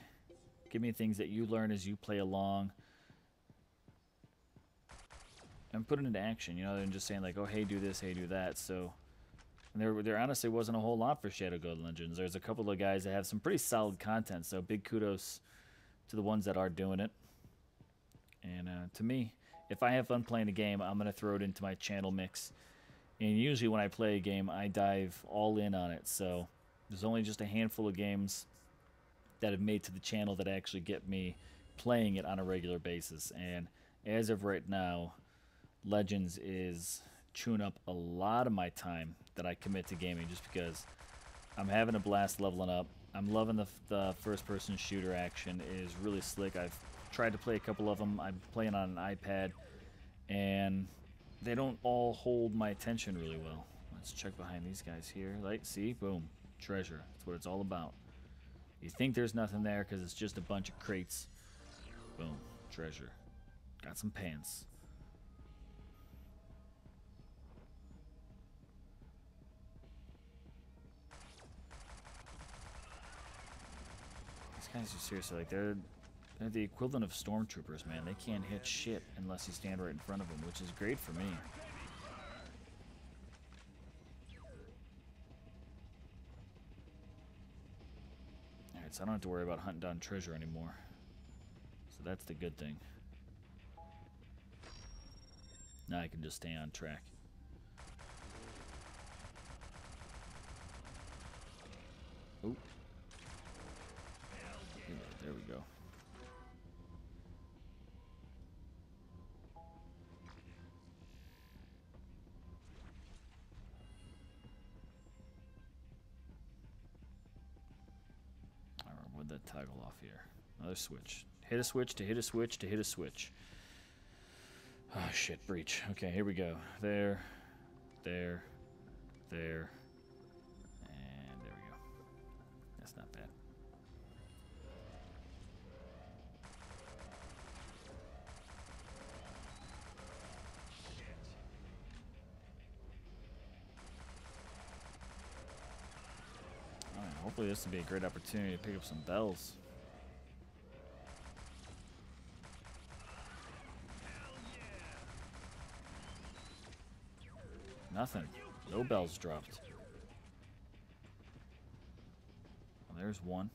Give me things that you learn as you play along, and put it into action. You know, and just saying like, oh, hey, do this, hey, do that. So, and there honestly wasn't a whole lot for Shadowgun Legends. There's a couple of guys that have some pretty solid content. So, big kudos to the ones that are doing it. And to me, if I have fun playing a game, I'm going to throw it into my channel mix. And usually when I play a game, I dive all in on it. So there's only just a handful of games that have made to the channel that actually get me playing it on a regular basis. And as of right now, Legends is chewing up a lot of my time that I commit to gaming just because I'm having a blast leveling up. I'm loving the first-person shooter action. It is really slick. I've tried to play a couple of them. I'm playing on an iPad, and they don't all hold my attention really well. Let's check behind these guys here. Like, see? Boom. Treasure. That's what it's all about. You think there's nothing there because it's just a bunch of crates. Boom. Treasure. Got some pants. These guys are seriously, like, they're the equivalent of stormtroopers, man. They can't hit shit unless you stand right in front of them, which is great for me. Alright, so I don't have to worry about hunting down treasure anymore. So that's the good thing. Now I can just stay on track. Oh. There we go. What'd that toggle off here? Another switch. Hit a switch to hit a switch to hit a switch. Oh shit, breach. Okay, here we go. There, there, there, and there we go. That's not bad. Alright, hopefully this will be a great opportunity to pick up some bells. Nothing. No bells dropped. Well, there's one.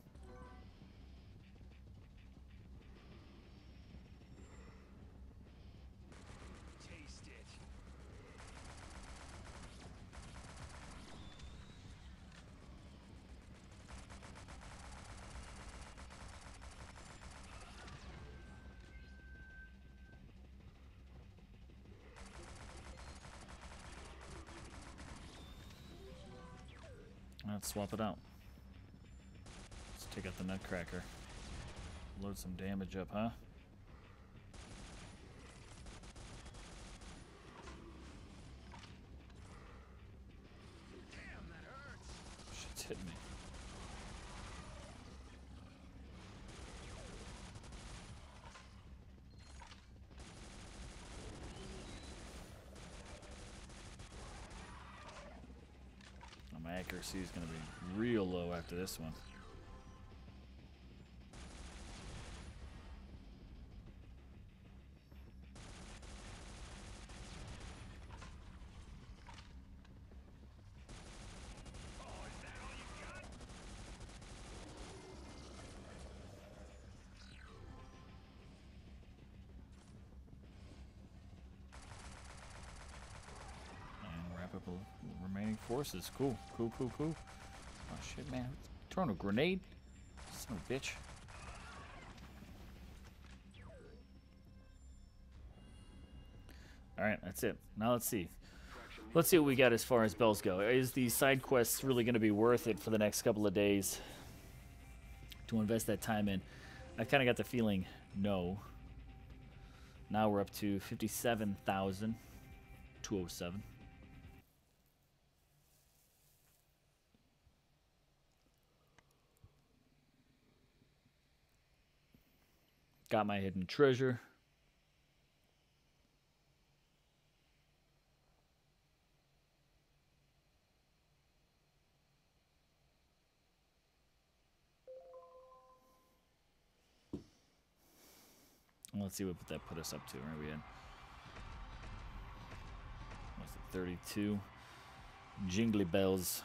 Taste it. Let's swap it out. Let's take out the nutcracker. Load some damage up, huh? Damn, that hurts. Shit's hitting me. Oh, my accuracy is going to be real low after this one. Remaining forces. Cool. Cool, cool, cool. Oh shit, man. Throwing a grenade? Son of a bitch. Alright, that's it. Now let's see. Let's see what we got as far as bells go. Is the side quests really going to be worth it for the next couple of days to invest that time in? I kind of got the feeling no. Now we're up to 57,207. Got my hidden treasure. Let's see what that put us up to. Where are we in? What's it, 32? Jingly bells.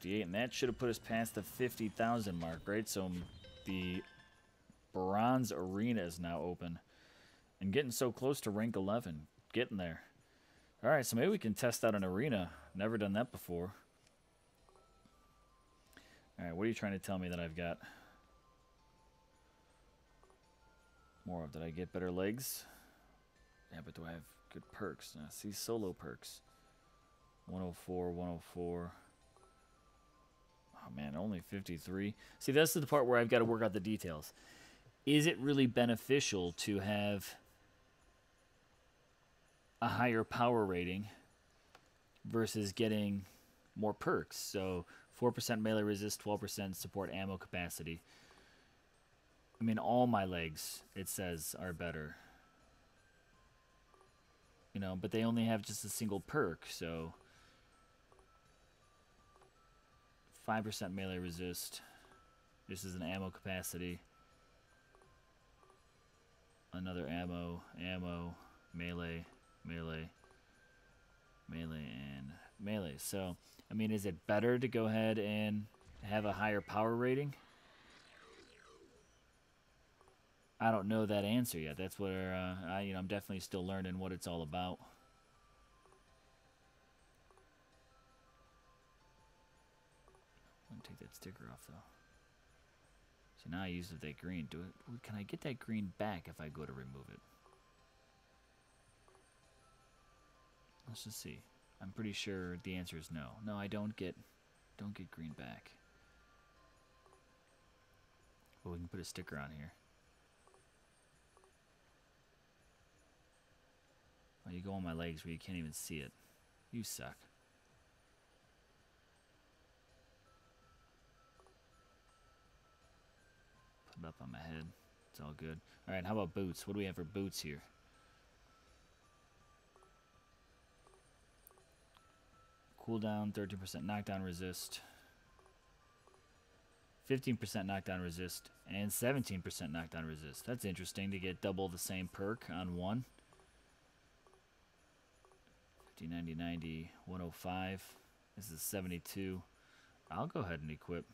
And that should have put us past the 50,000 mark, right? So the bronze arena is now open and getting so close to rank 11. Getting there. All right, so maybe we can test out an arena. Never done that before. All right, what are you trying to tell me that I've got more of? Did I get better legs? Yeah, but do I have good perks? See, solo perks. 104, 104. Oh man, only 53. See, that's the part where I've got to work out the details. Is it really beneficial to have a higher power rating versus getting more perks? So 4% melee resist, 12% support ammo capacity. I mean, all my legs, it says, are better. You know, but they only have just a single perk, so 5% melee resist. This is an ammo capacity. Another ammo, melee, melee, and melee. So, I mean, is it better to go ahead and have a higher power rating? I don't know that answer yet. That's where I'm definitely still learning what it's all about. Take that sticker off though. So now I use that green. Can I get that green back if I go to remove it? Let's just see. I'm pretty sure the answer is no. No, I don't get green back. Well, we can put a sticker on here. Well, you go on my legs where you can't even see it. You suck. Put it up on my head. It's all good. Alright, how about boots? What do we have for boots here? Cooldown, 13% knockdown resist. 15% knockdown resist. And 17% knockdown resist. That's interesting to get double the same perk on one. 50, 90, 90, 105. This is 72. I'll go ahead and equip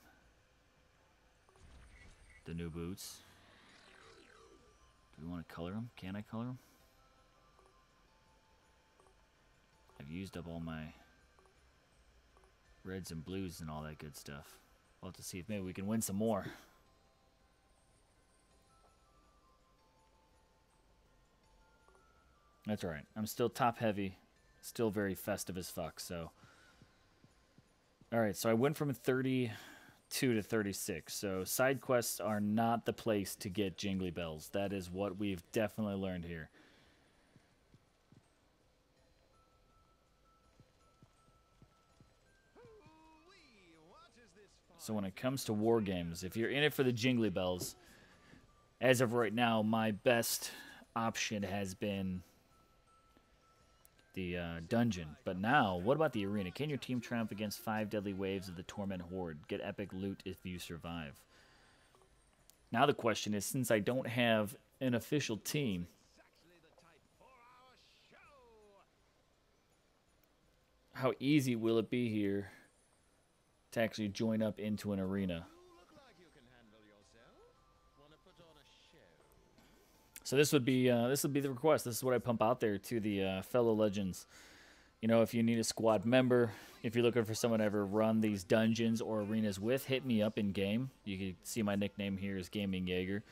the new boots. Do we want to color them? Can I color them? I've used up all my reds and blues and all that good stuff. We'll have to see if maybe we can win some more. That's alright. I'm still top heavy still very festive as fuck. So, all right. So I went from 32 to 36. So side quests are not the place to get jingly bells. That is what we've definitely learned here. So when it comes to war games, if you're in it for the jingly bells, as of right now, my best option has been the dungeon. But now, what about the arena? Can your team triumph against 5 deadly waves of the Torment Horde? Get epic loot if you survive. Now the question is, since I don't have an official team, how easy will it be here to actually join up into an arena? So this would be the request. This is what I pump out there to the fellow legends. You know, if you need a squad member, if you're looking for someone to ever run these dungeons or arenas with, hit me up in game. You can see my nickname here is Gaming Jaeger.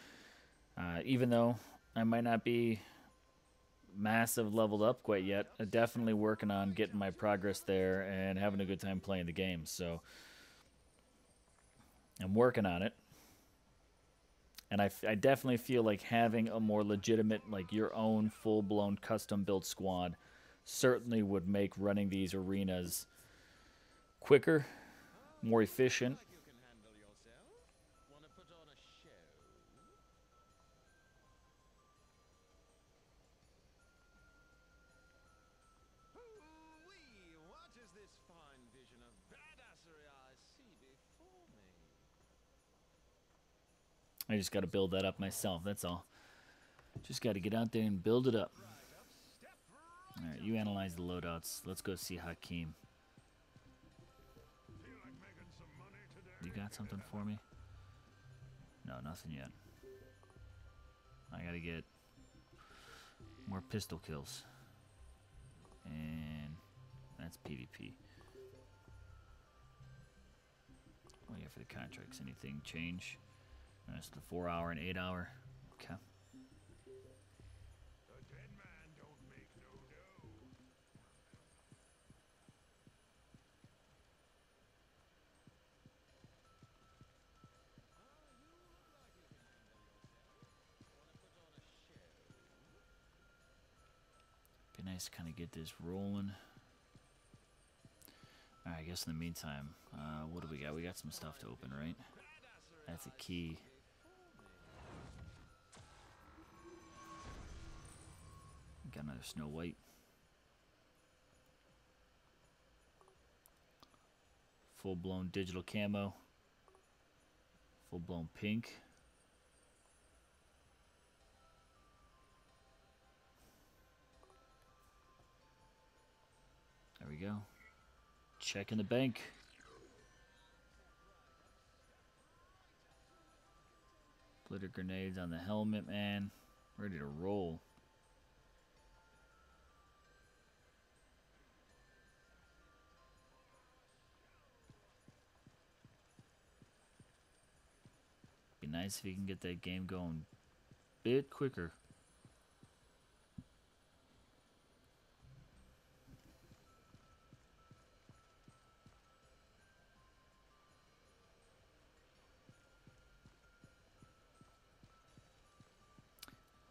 Even though I might not be massive leveled up quite yet, I'm definitely working on getting my progress there and having a good time playing the game. So I'm working on it. And I definitely feel like having a more legitimate, like your own full-blown custom-built squad certainly would make running these arenas quicker, more efficient. I just got to build that up myself, that's all. Just got to get out there and build it up. Alright, you analyze the loadouts. Let's go see Hakeem. You got something for me? No, nothing yet. I got to get more pistol kills. And that's PvP. Oh yeah, for the contracts, anything change? That's the 4-hour and 8-hour. Okay. Be nice to kind of get this rolling. Alright, I guess in the meantime, what do we got? We got some stuff to open, right? That's a key. Got another Snow White. Full-blown digital camo. Full-blown pink. There we go. Checking the bank. Glitter grenades on the helmet, man. Ready to roll. Be nice if you can get that game going a bit quicker.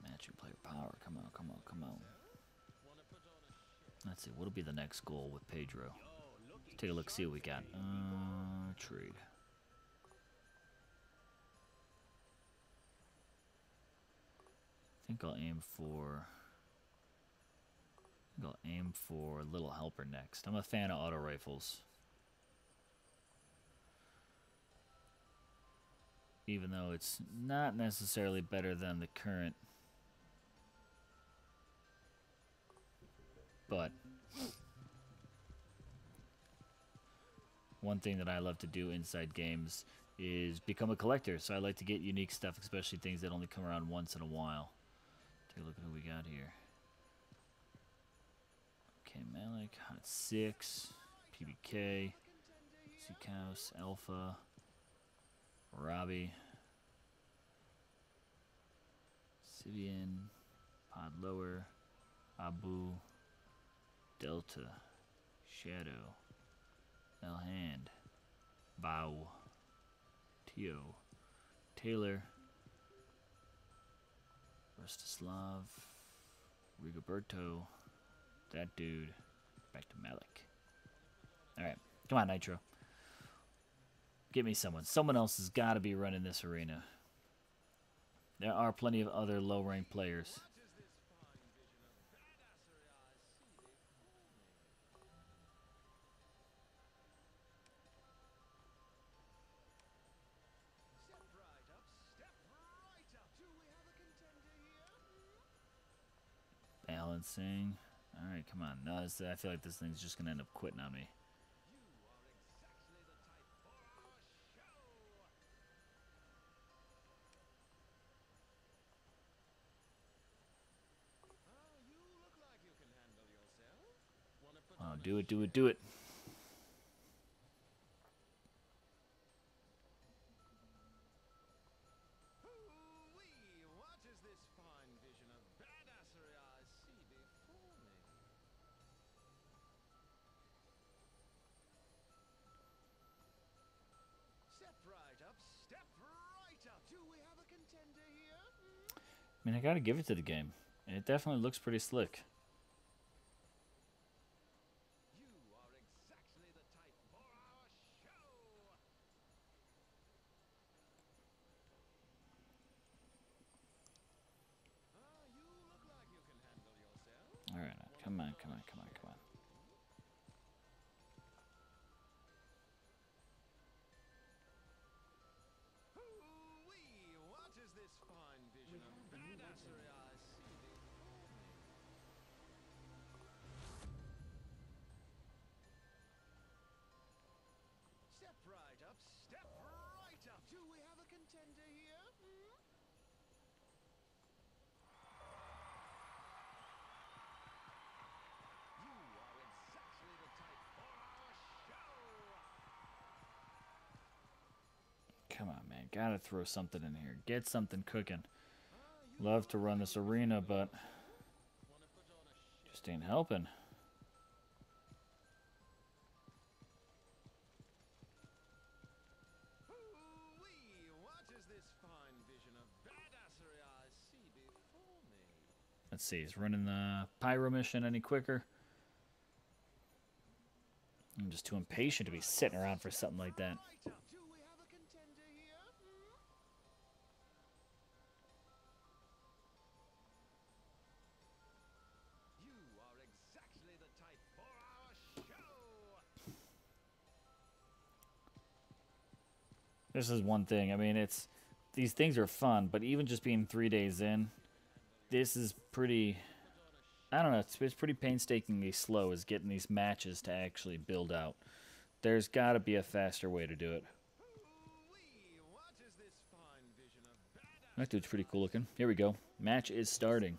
Matching player power. Come on, come on, come on. Let's see, what'll be the next goal with Pedro? Let's take a look, see what we got. Trade. I think I'll aim for Little Helper next. I'm a fan of auto rifles. Even though it's not necessarily better than the current. But one thing that I love to do inside games is become a collector. So I like to get unique stuff, especially things that only come around once in a while. Take a look at who we got here. Okay, Malik, Hot 6, PBK, Seacouse, Alpha, Robbie, Sivian, Pod Lower, Abu, Delta, Shadow, Elhand, Bow, Tio, Taylor, Rostislav, Rigoberto, that dude, back to Malik. Alright, come on, Nitro. Get me someone. Someone else has got to be running this arena. There are plenty of other low-ranked players. Balancing. Alright, come on. No, I feel like this thing's just going to end up quitting on me. Oh, do it, do it, do it. What is this fine vision of badassery I see before me? Step right up, step right up. Do we have a contender here? I mean, I got to give it to the game. It definitely looks pretty slick. You are exactly the type for our show. You look like you can handle yourself. Alright, come on, come on, come on, come on. Ooh-wee, what is this fine vision of badassery I see before me? Step right up, step right up. Do we have a contender here? You are exactly the type for our show. Come on, man. Gotta throw something in here. Get something cooking. Love to run this arena, but just ain't helping. Ooh-wee, what is this fine vision of badassery I see before me? Let's see. Is running the pyro mission any quicker? I'm just too impatient to be sitting around for something like that. Right up. Do we have a contender here? You are exactly the type for our show. This is one thing. I mean, these things are fun, but even just being 3 days in, this is pretty. I don't know. It's pretty painstakingly slow as getting these matches to actually build out. There's got to be a faster way to do it. Ooh-wee, what is this fine vision of badassery? That dude's pretty cool looking. Here we go. Match is starting.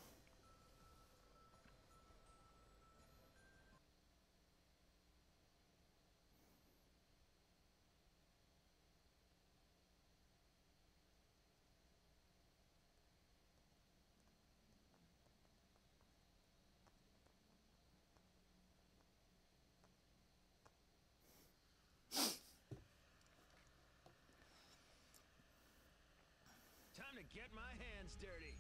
Time to get my hands dirty.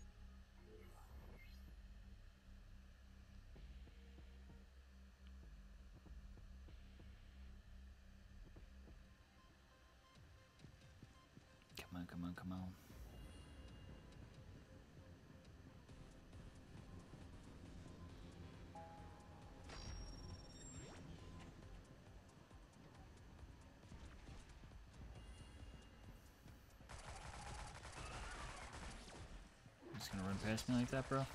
Come on, come on, come on. Just gonna run past me like that, bro?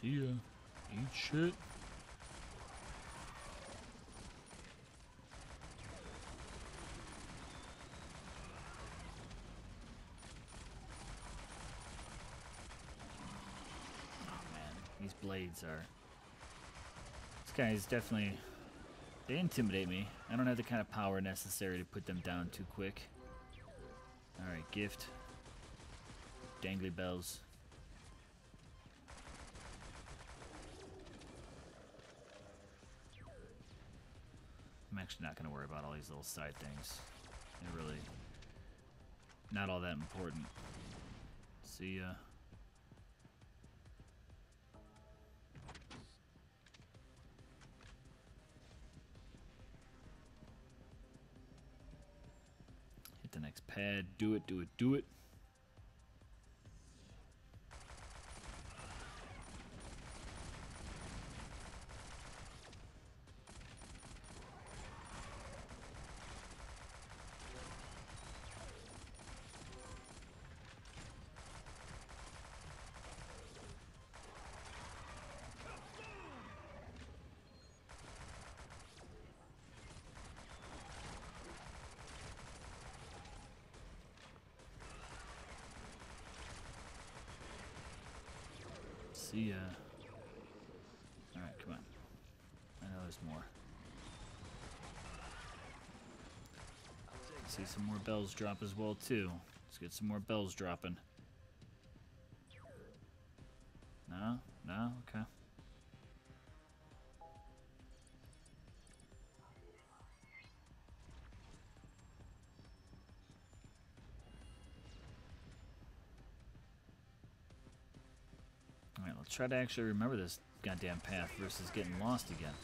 See ya. Eat shit. These blades are... These guys definitely... They intimidate me. I don't have the kind of power necessary to put them down too quick. Alright, gift. Dangly bells. I'm actually not going to worry about all these little side things. They're really not all that important. See ya. Hit the next pad. Do it, do it, do it. See ya. Alright, come on. I know there's more. See some more bells drop as well too. Let's get some more bells dropping. No? No? Okay. Alright, let's try to actually remember this goddamn path versus getting lost again.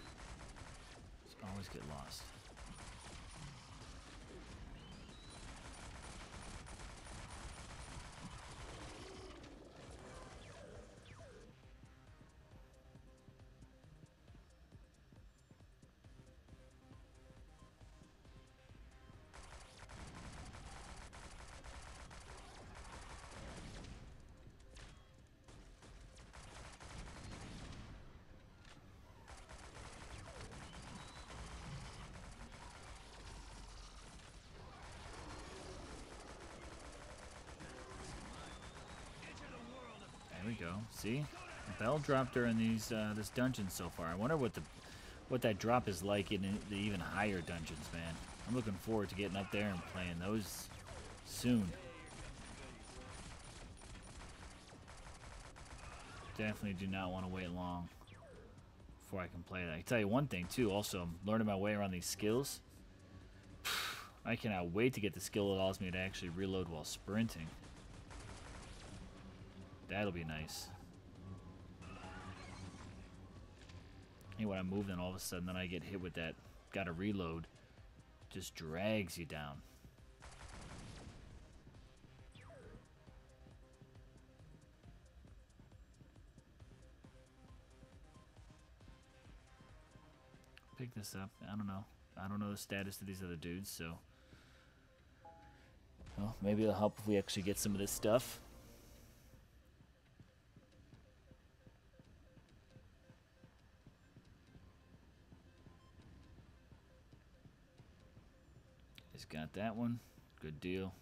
Just always get lost. There we go. See? A bell dropped during these this dungeon so far. I wonder what that drop is like in the even higher dungeons, man. I'm looking forward to getting up there and playing those soon. Definitely do not want to wait long before I can play that. I can tell you one thing too, also I'm learning my way around these skills. I cannot wait to get the skill that allows me to actually reload while sprinting. That'll be nice. Hey, when I move, then all of a sudden, then I get hit with that. Gotta reload. Just drags you down. Pick this up. I don't know. I don't know the status of these other dudes, so. Well, maybe it'll help if we actually get some of this stuff. He's got that one. Good deal.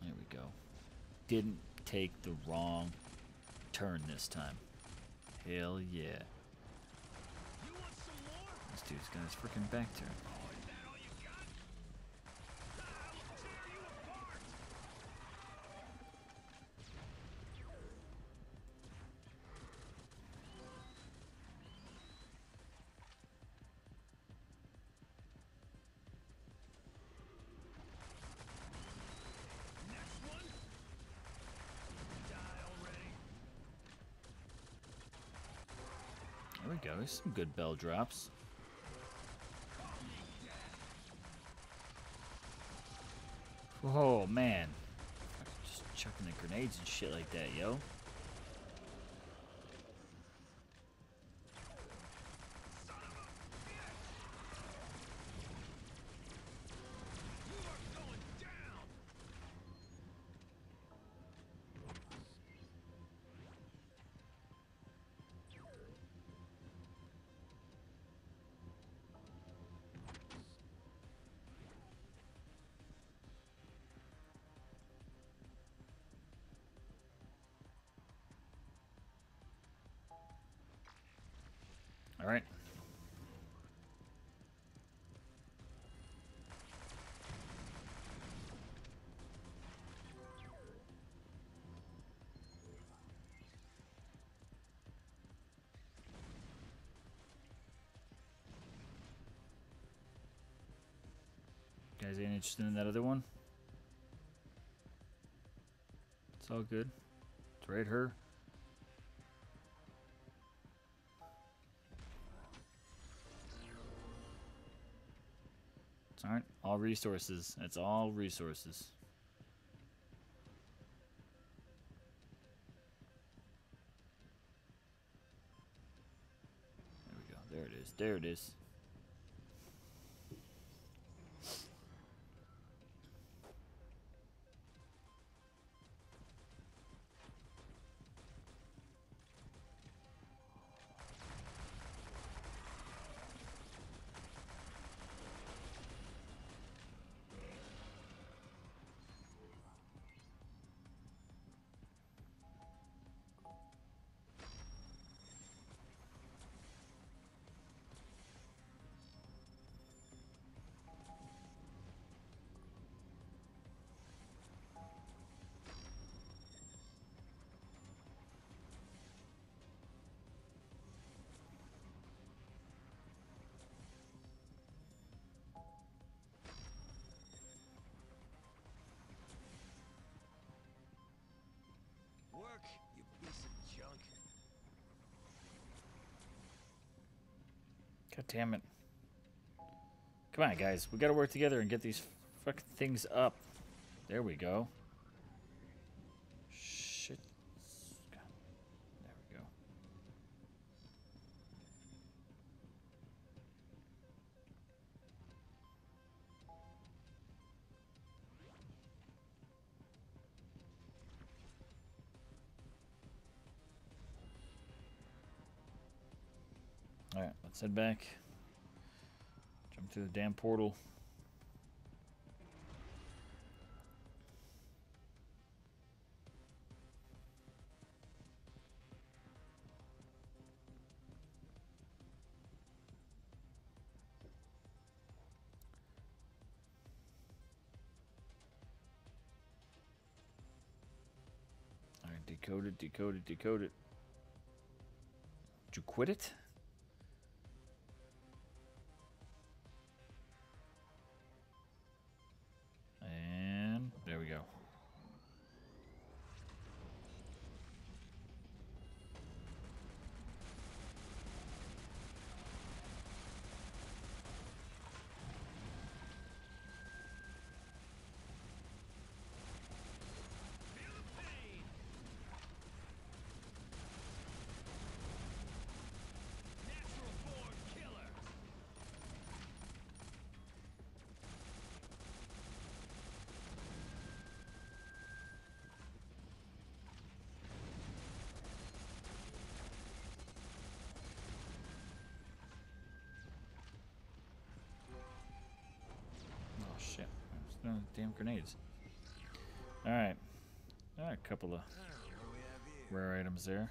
There we go. Didn't take the wrong turn this time. Hell yeah. You want some more? This dude's got his freaking back turn. Oh, is that all you got? I will tear you apart! Next one? Die already. There we go. There's some good bell drops. Oh man. Just chucking the grenades and shit like that, yo. You are going down! All right. Guys ain't interested in that other one? It's all good. It's right her. It's alright. All resources. It's all resources. There we go. There it is. There it is. Work, you piece of junk. God damn it. Come on, guys. We gotta work together and get these fucking things up. There we go. Shit. God. There we go. Alright, let's head back. Jump through the damn portal. Alright, decode it, decode it, decode it. Did you quit it? And there we go. Feel the pain. Natural born killer. Oh shit. There's no damn grenades. Alright. A couple of What do we have here? rare items there.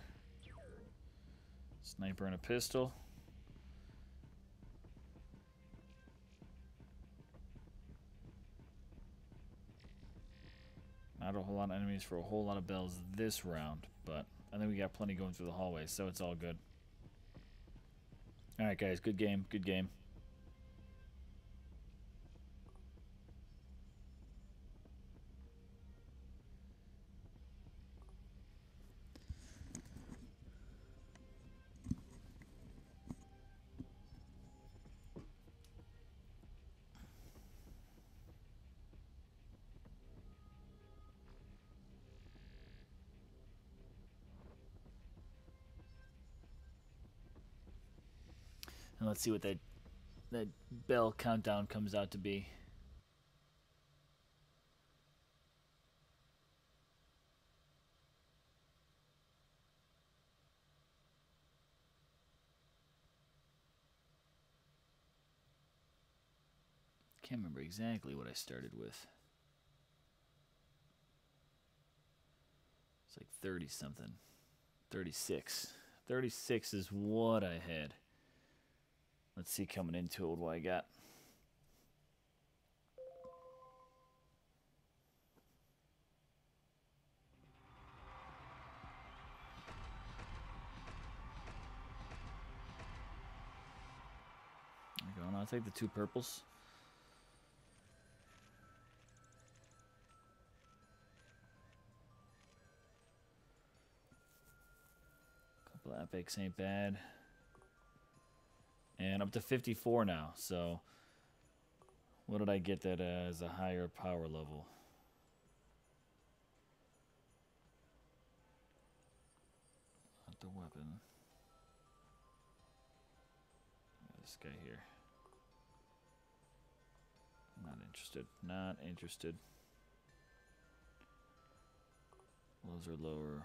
Sniper and a pistol. Not a whole lot of enemies for a whole lot of bells this round, but I think we got plenty going through the hallway, so it's all good. Alright guys, good game, good game. And let's see what that bell countdown comes out to be. Can't remember exactly what I started with. It's like 30 something. 36. 36 is what I had. Let's see coming into it what I got. There we go. And I'll take the 2 purples. Couple of epics ain't bad. And up to 54 now, so what did I get that has a higher power level? Not the weapon. This guy here. Not interested. Not interested. Those are lower.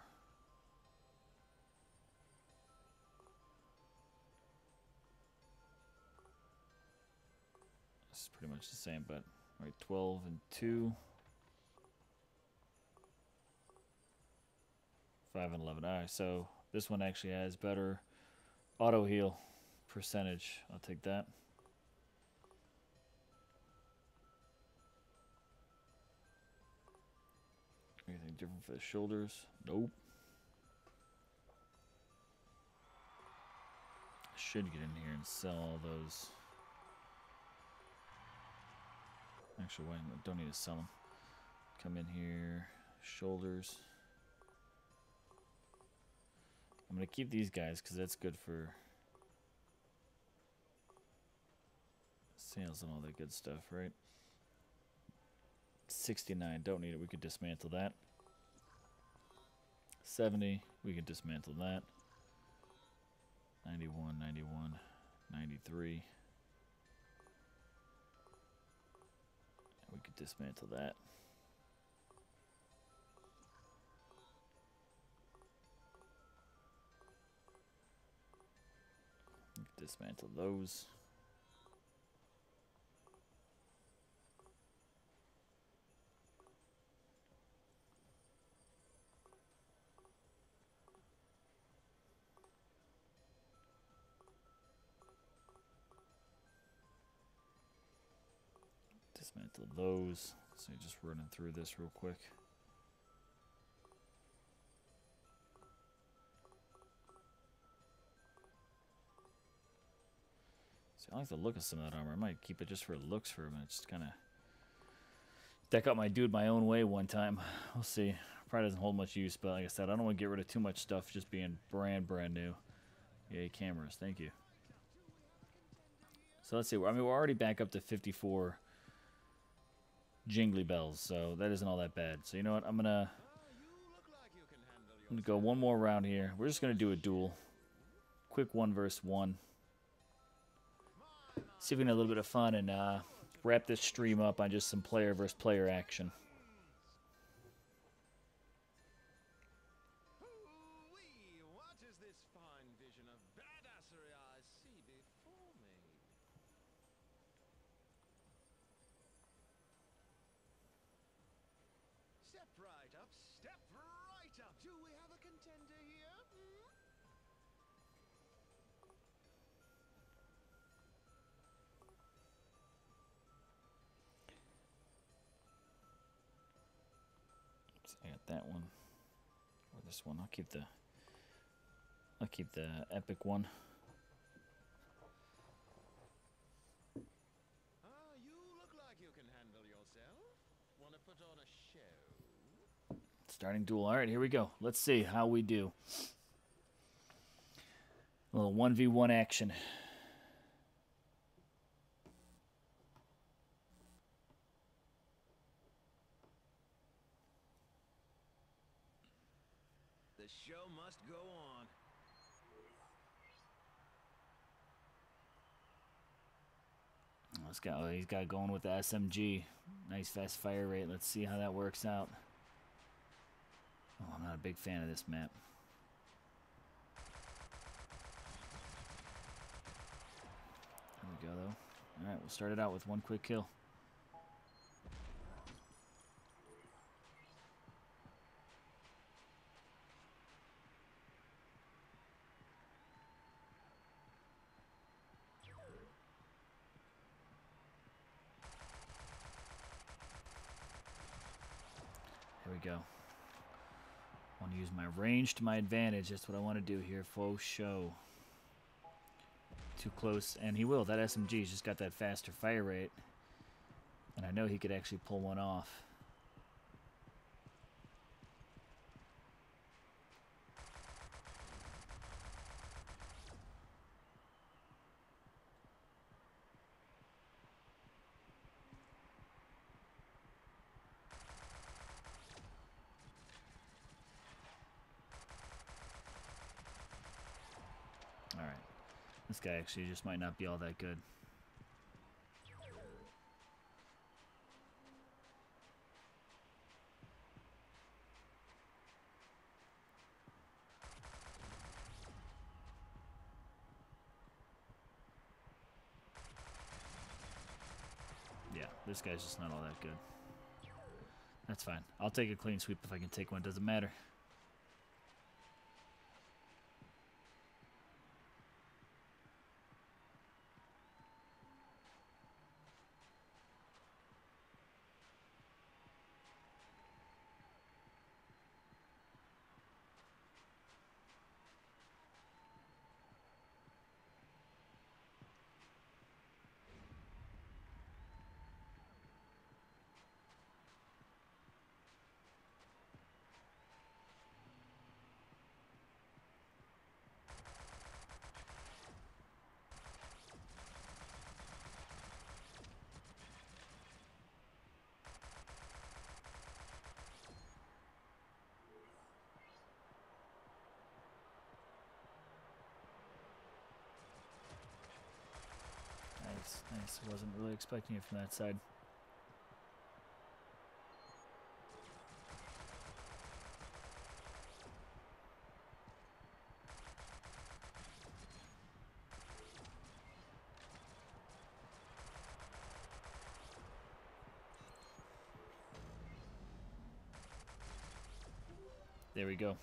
It's pretty much the same, but right, 12 and 2. 5 and 11. Alright, so this one actually has better auto heal percentage. I'll take that. Anything different for the shoulders? Nope. Should get in here and sell all those. Actually, wait, don't need to sell them. Come in here, shoulders. I'm going to keep these guys because that's good for sales and all that good stuff, right? 69, don't need it. We could dismantle that. 70, we could dismantle that. 91, 91, 93. We could dismantle that. We could dismantle those. Dismantle those. So just running through this real quick. See, I like the look of some of that armor. I might keep it just for looks for a minute. Just kind of deck up my dude my own way one time. We'll see. Probably doesn't hold much use, but like I said, I don't want to get rid of too much stuff just being brand new. Yay, cameras. Thank you. So let's see. I mean, we're already back up to 54 jingly bells, so that isn't all that bad. So you know what? I'm gonna go one more round here. We're just gonna do a duel. Quick 1 versus 1. See if we can have a little bit of fun and wrap this stream up on just some player versus player action. Ooh-wee, what is this fine vision of badassery I see before me? Step right up, step right up. Do we have a contender here? Hmm? So I got that one or this one. I'll keep the epic one. You look like you can handle yourself. Want to put on a show? Starting duel. All right, here we go. Let's see how we do. A little 1v1 action. The show must go on. Let's go. He's got going with the SMG. Nice fast fire rate. Let's see how that works out. Oh, I'm not a big fan of this map. There we go, though. All right, we'll start it out with one quick kill. we go. I want to use my range to my advantage. That's what I want to do here. Faux show. Too close, and he will. That SMG's just got that faster fire rate. And I know he could actually pull one off. Alright. This guy actually just might not be all that good. Yeah, this guy's just not all that good. That's fine. I'll take a clean sweep if I can take one. Doesn't matter. Nice, nice. Wasn't really expecting it from that side. There we go.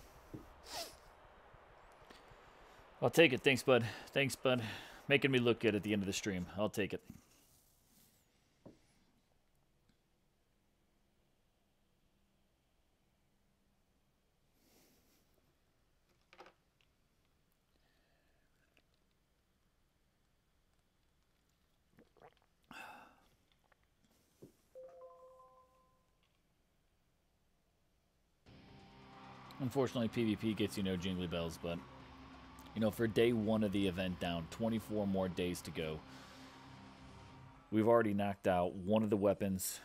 I'll take it. Thanks, bud. Thanks, bud. Making me look good at the end of the stream. I'll take it. Unfortunately, PvP gets you no jingly bells, but, you know, for day one of the event down, 24 more days to go. We've already knocked out one of the weapons.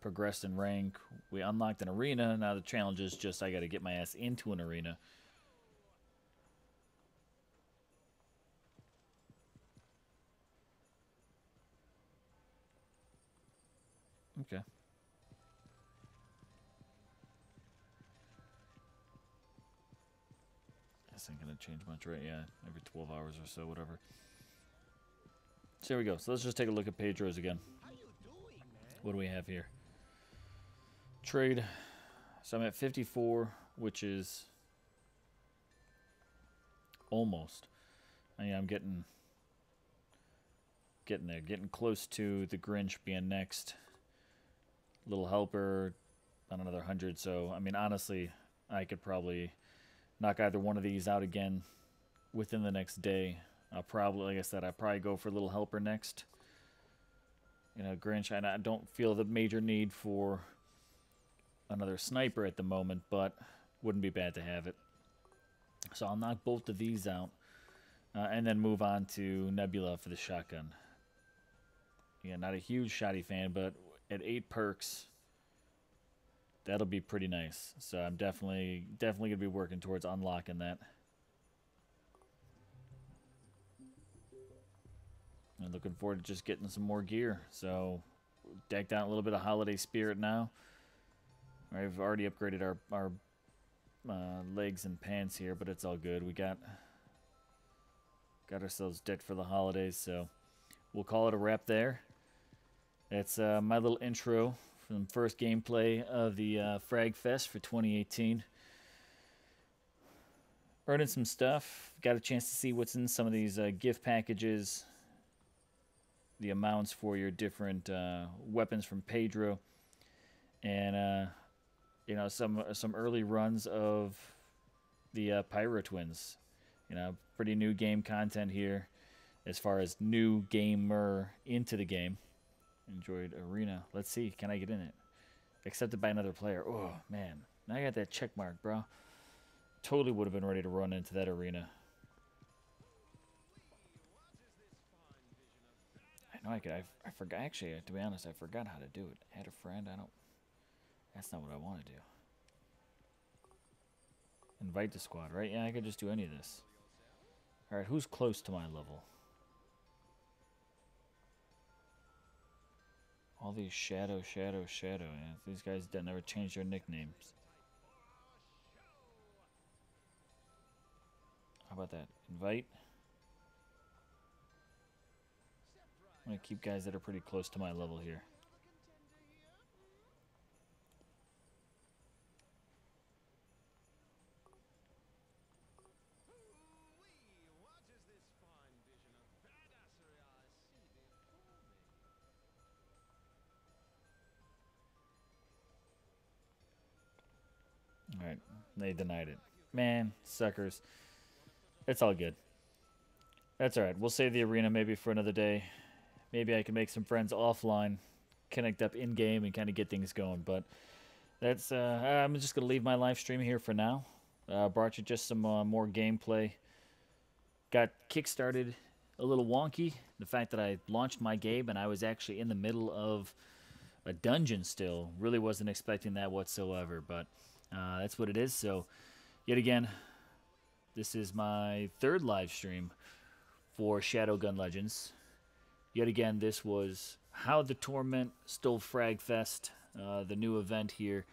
Progressed in rank. We unlocked an arena. Now the challenge is just I got to get my ass into an arena. Okay. This ain't gonna change much, right? Yeah, every 12 hours or so, whatever. So here we go. So let's just take a look at Pedro's again. What do we have here? Trade. So I'm at 54, which is almost. Yeah, I'm getting there, getting close to the Grinch being next. Little Helper on another 100. So I mean, honestly, I could probably knock either one of these out again within the next day. I'll probably, like I said, I'll probably go for Little Helper next. You know, Grinch, I don't feel the major need for another sniper at the moment, but wouldn't be bad to have it. So I'll knock both of these out, and then move on to Nebula for the shotgun. Yeah, not a huge shotty fan, but at 8 perks, that'll be pretty nice. So I'm definitely gonna be working towards unlocking that. And looking forward to just getting some more gear. So decked out a little bit of holiday spirit now. I've already upgraded our legs and pants here, but it's all good. We got ourselves decked for the holidays, so we'll call it a wrap there. It's my little intro from first gameplay of the Fragfest for 2018. Earning some stuff. Got a chance to see what's in some of these gift packages. the amounts for your different weapons from Pedro, and you know, some early runs of the Pyro Twins. You know, pretty new game content here as far as new gamer into the game. Enjoyed Arena. Let's see, can I get in it? Accepted by another player. Oh, man. Now I got that check mark, bro. Totally would have been ready to run into that arena. I know I could. I forgot. Actually, to be honest, I forgot how to do it. Add a friend. I don't. That's not what I want to do. Invite the squad, right? Yeah, I could just do any of this. All right, who's close to my level? All these shadow. Yeah, these guys that never change their nicknames. How about that? Invite. I'm gonna keep guys that are pretty close to my level here. Alright, they denied it. Man, suckers. It's all good. That's alright. We'll save the arena maybe for another day. Maybe I can make some friends offline, connect up in-game, and kind of get things going. But that's I'm just going to leave my live stream here for now. Brought you just some more gameplay. Got kickstarted a little wonky. The fact that I launched my game and I was actually in the middle of a dungeon still. Really wasn't expecting that whatsoever, but that's what it is. So, yet again, this is my third live stream for Shadowgun Legends. Yet again, this was how the Torment stole Fragfest, the new event here,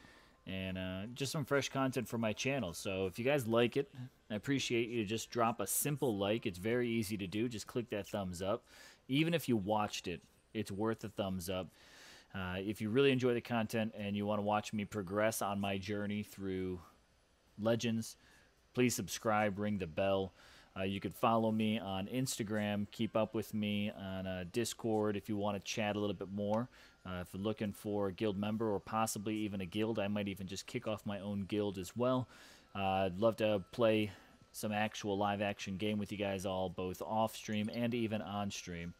and just some fresh content for my channel. So if you guys like it, I appreciate you to just drop a simple like. It's very easy to do. Just click that thumbs up. Even if you watched it, it's worth a thumbs up. If you really enjoy the content and you want to watch me progress on my journey through Legends, please subscribe, ring the bell. You could follow me on Instagram, keep up with me on Discord if you want to chat a little bit more. If you're looking for a guild member or possibly even a guild, I might even just kick off my own guild as well. I'd love to play some actual live action game with you guys all, both off stream and even on stream.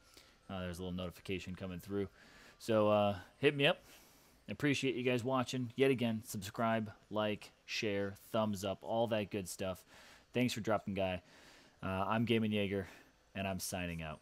There's a little notification coming through. So hit me up. I appreciate you guys watching. Yet again, subscribe, like, share, thumbs up, all that good stuff. Thanks for dropping by. I'm Gaming Jaeger, and I'm signing out.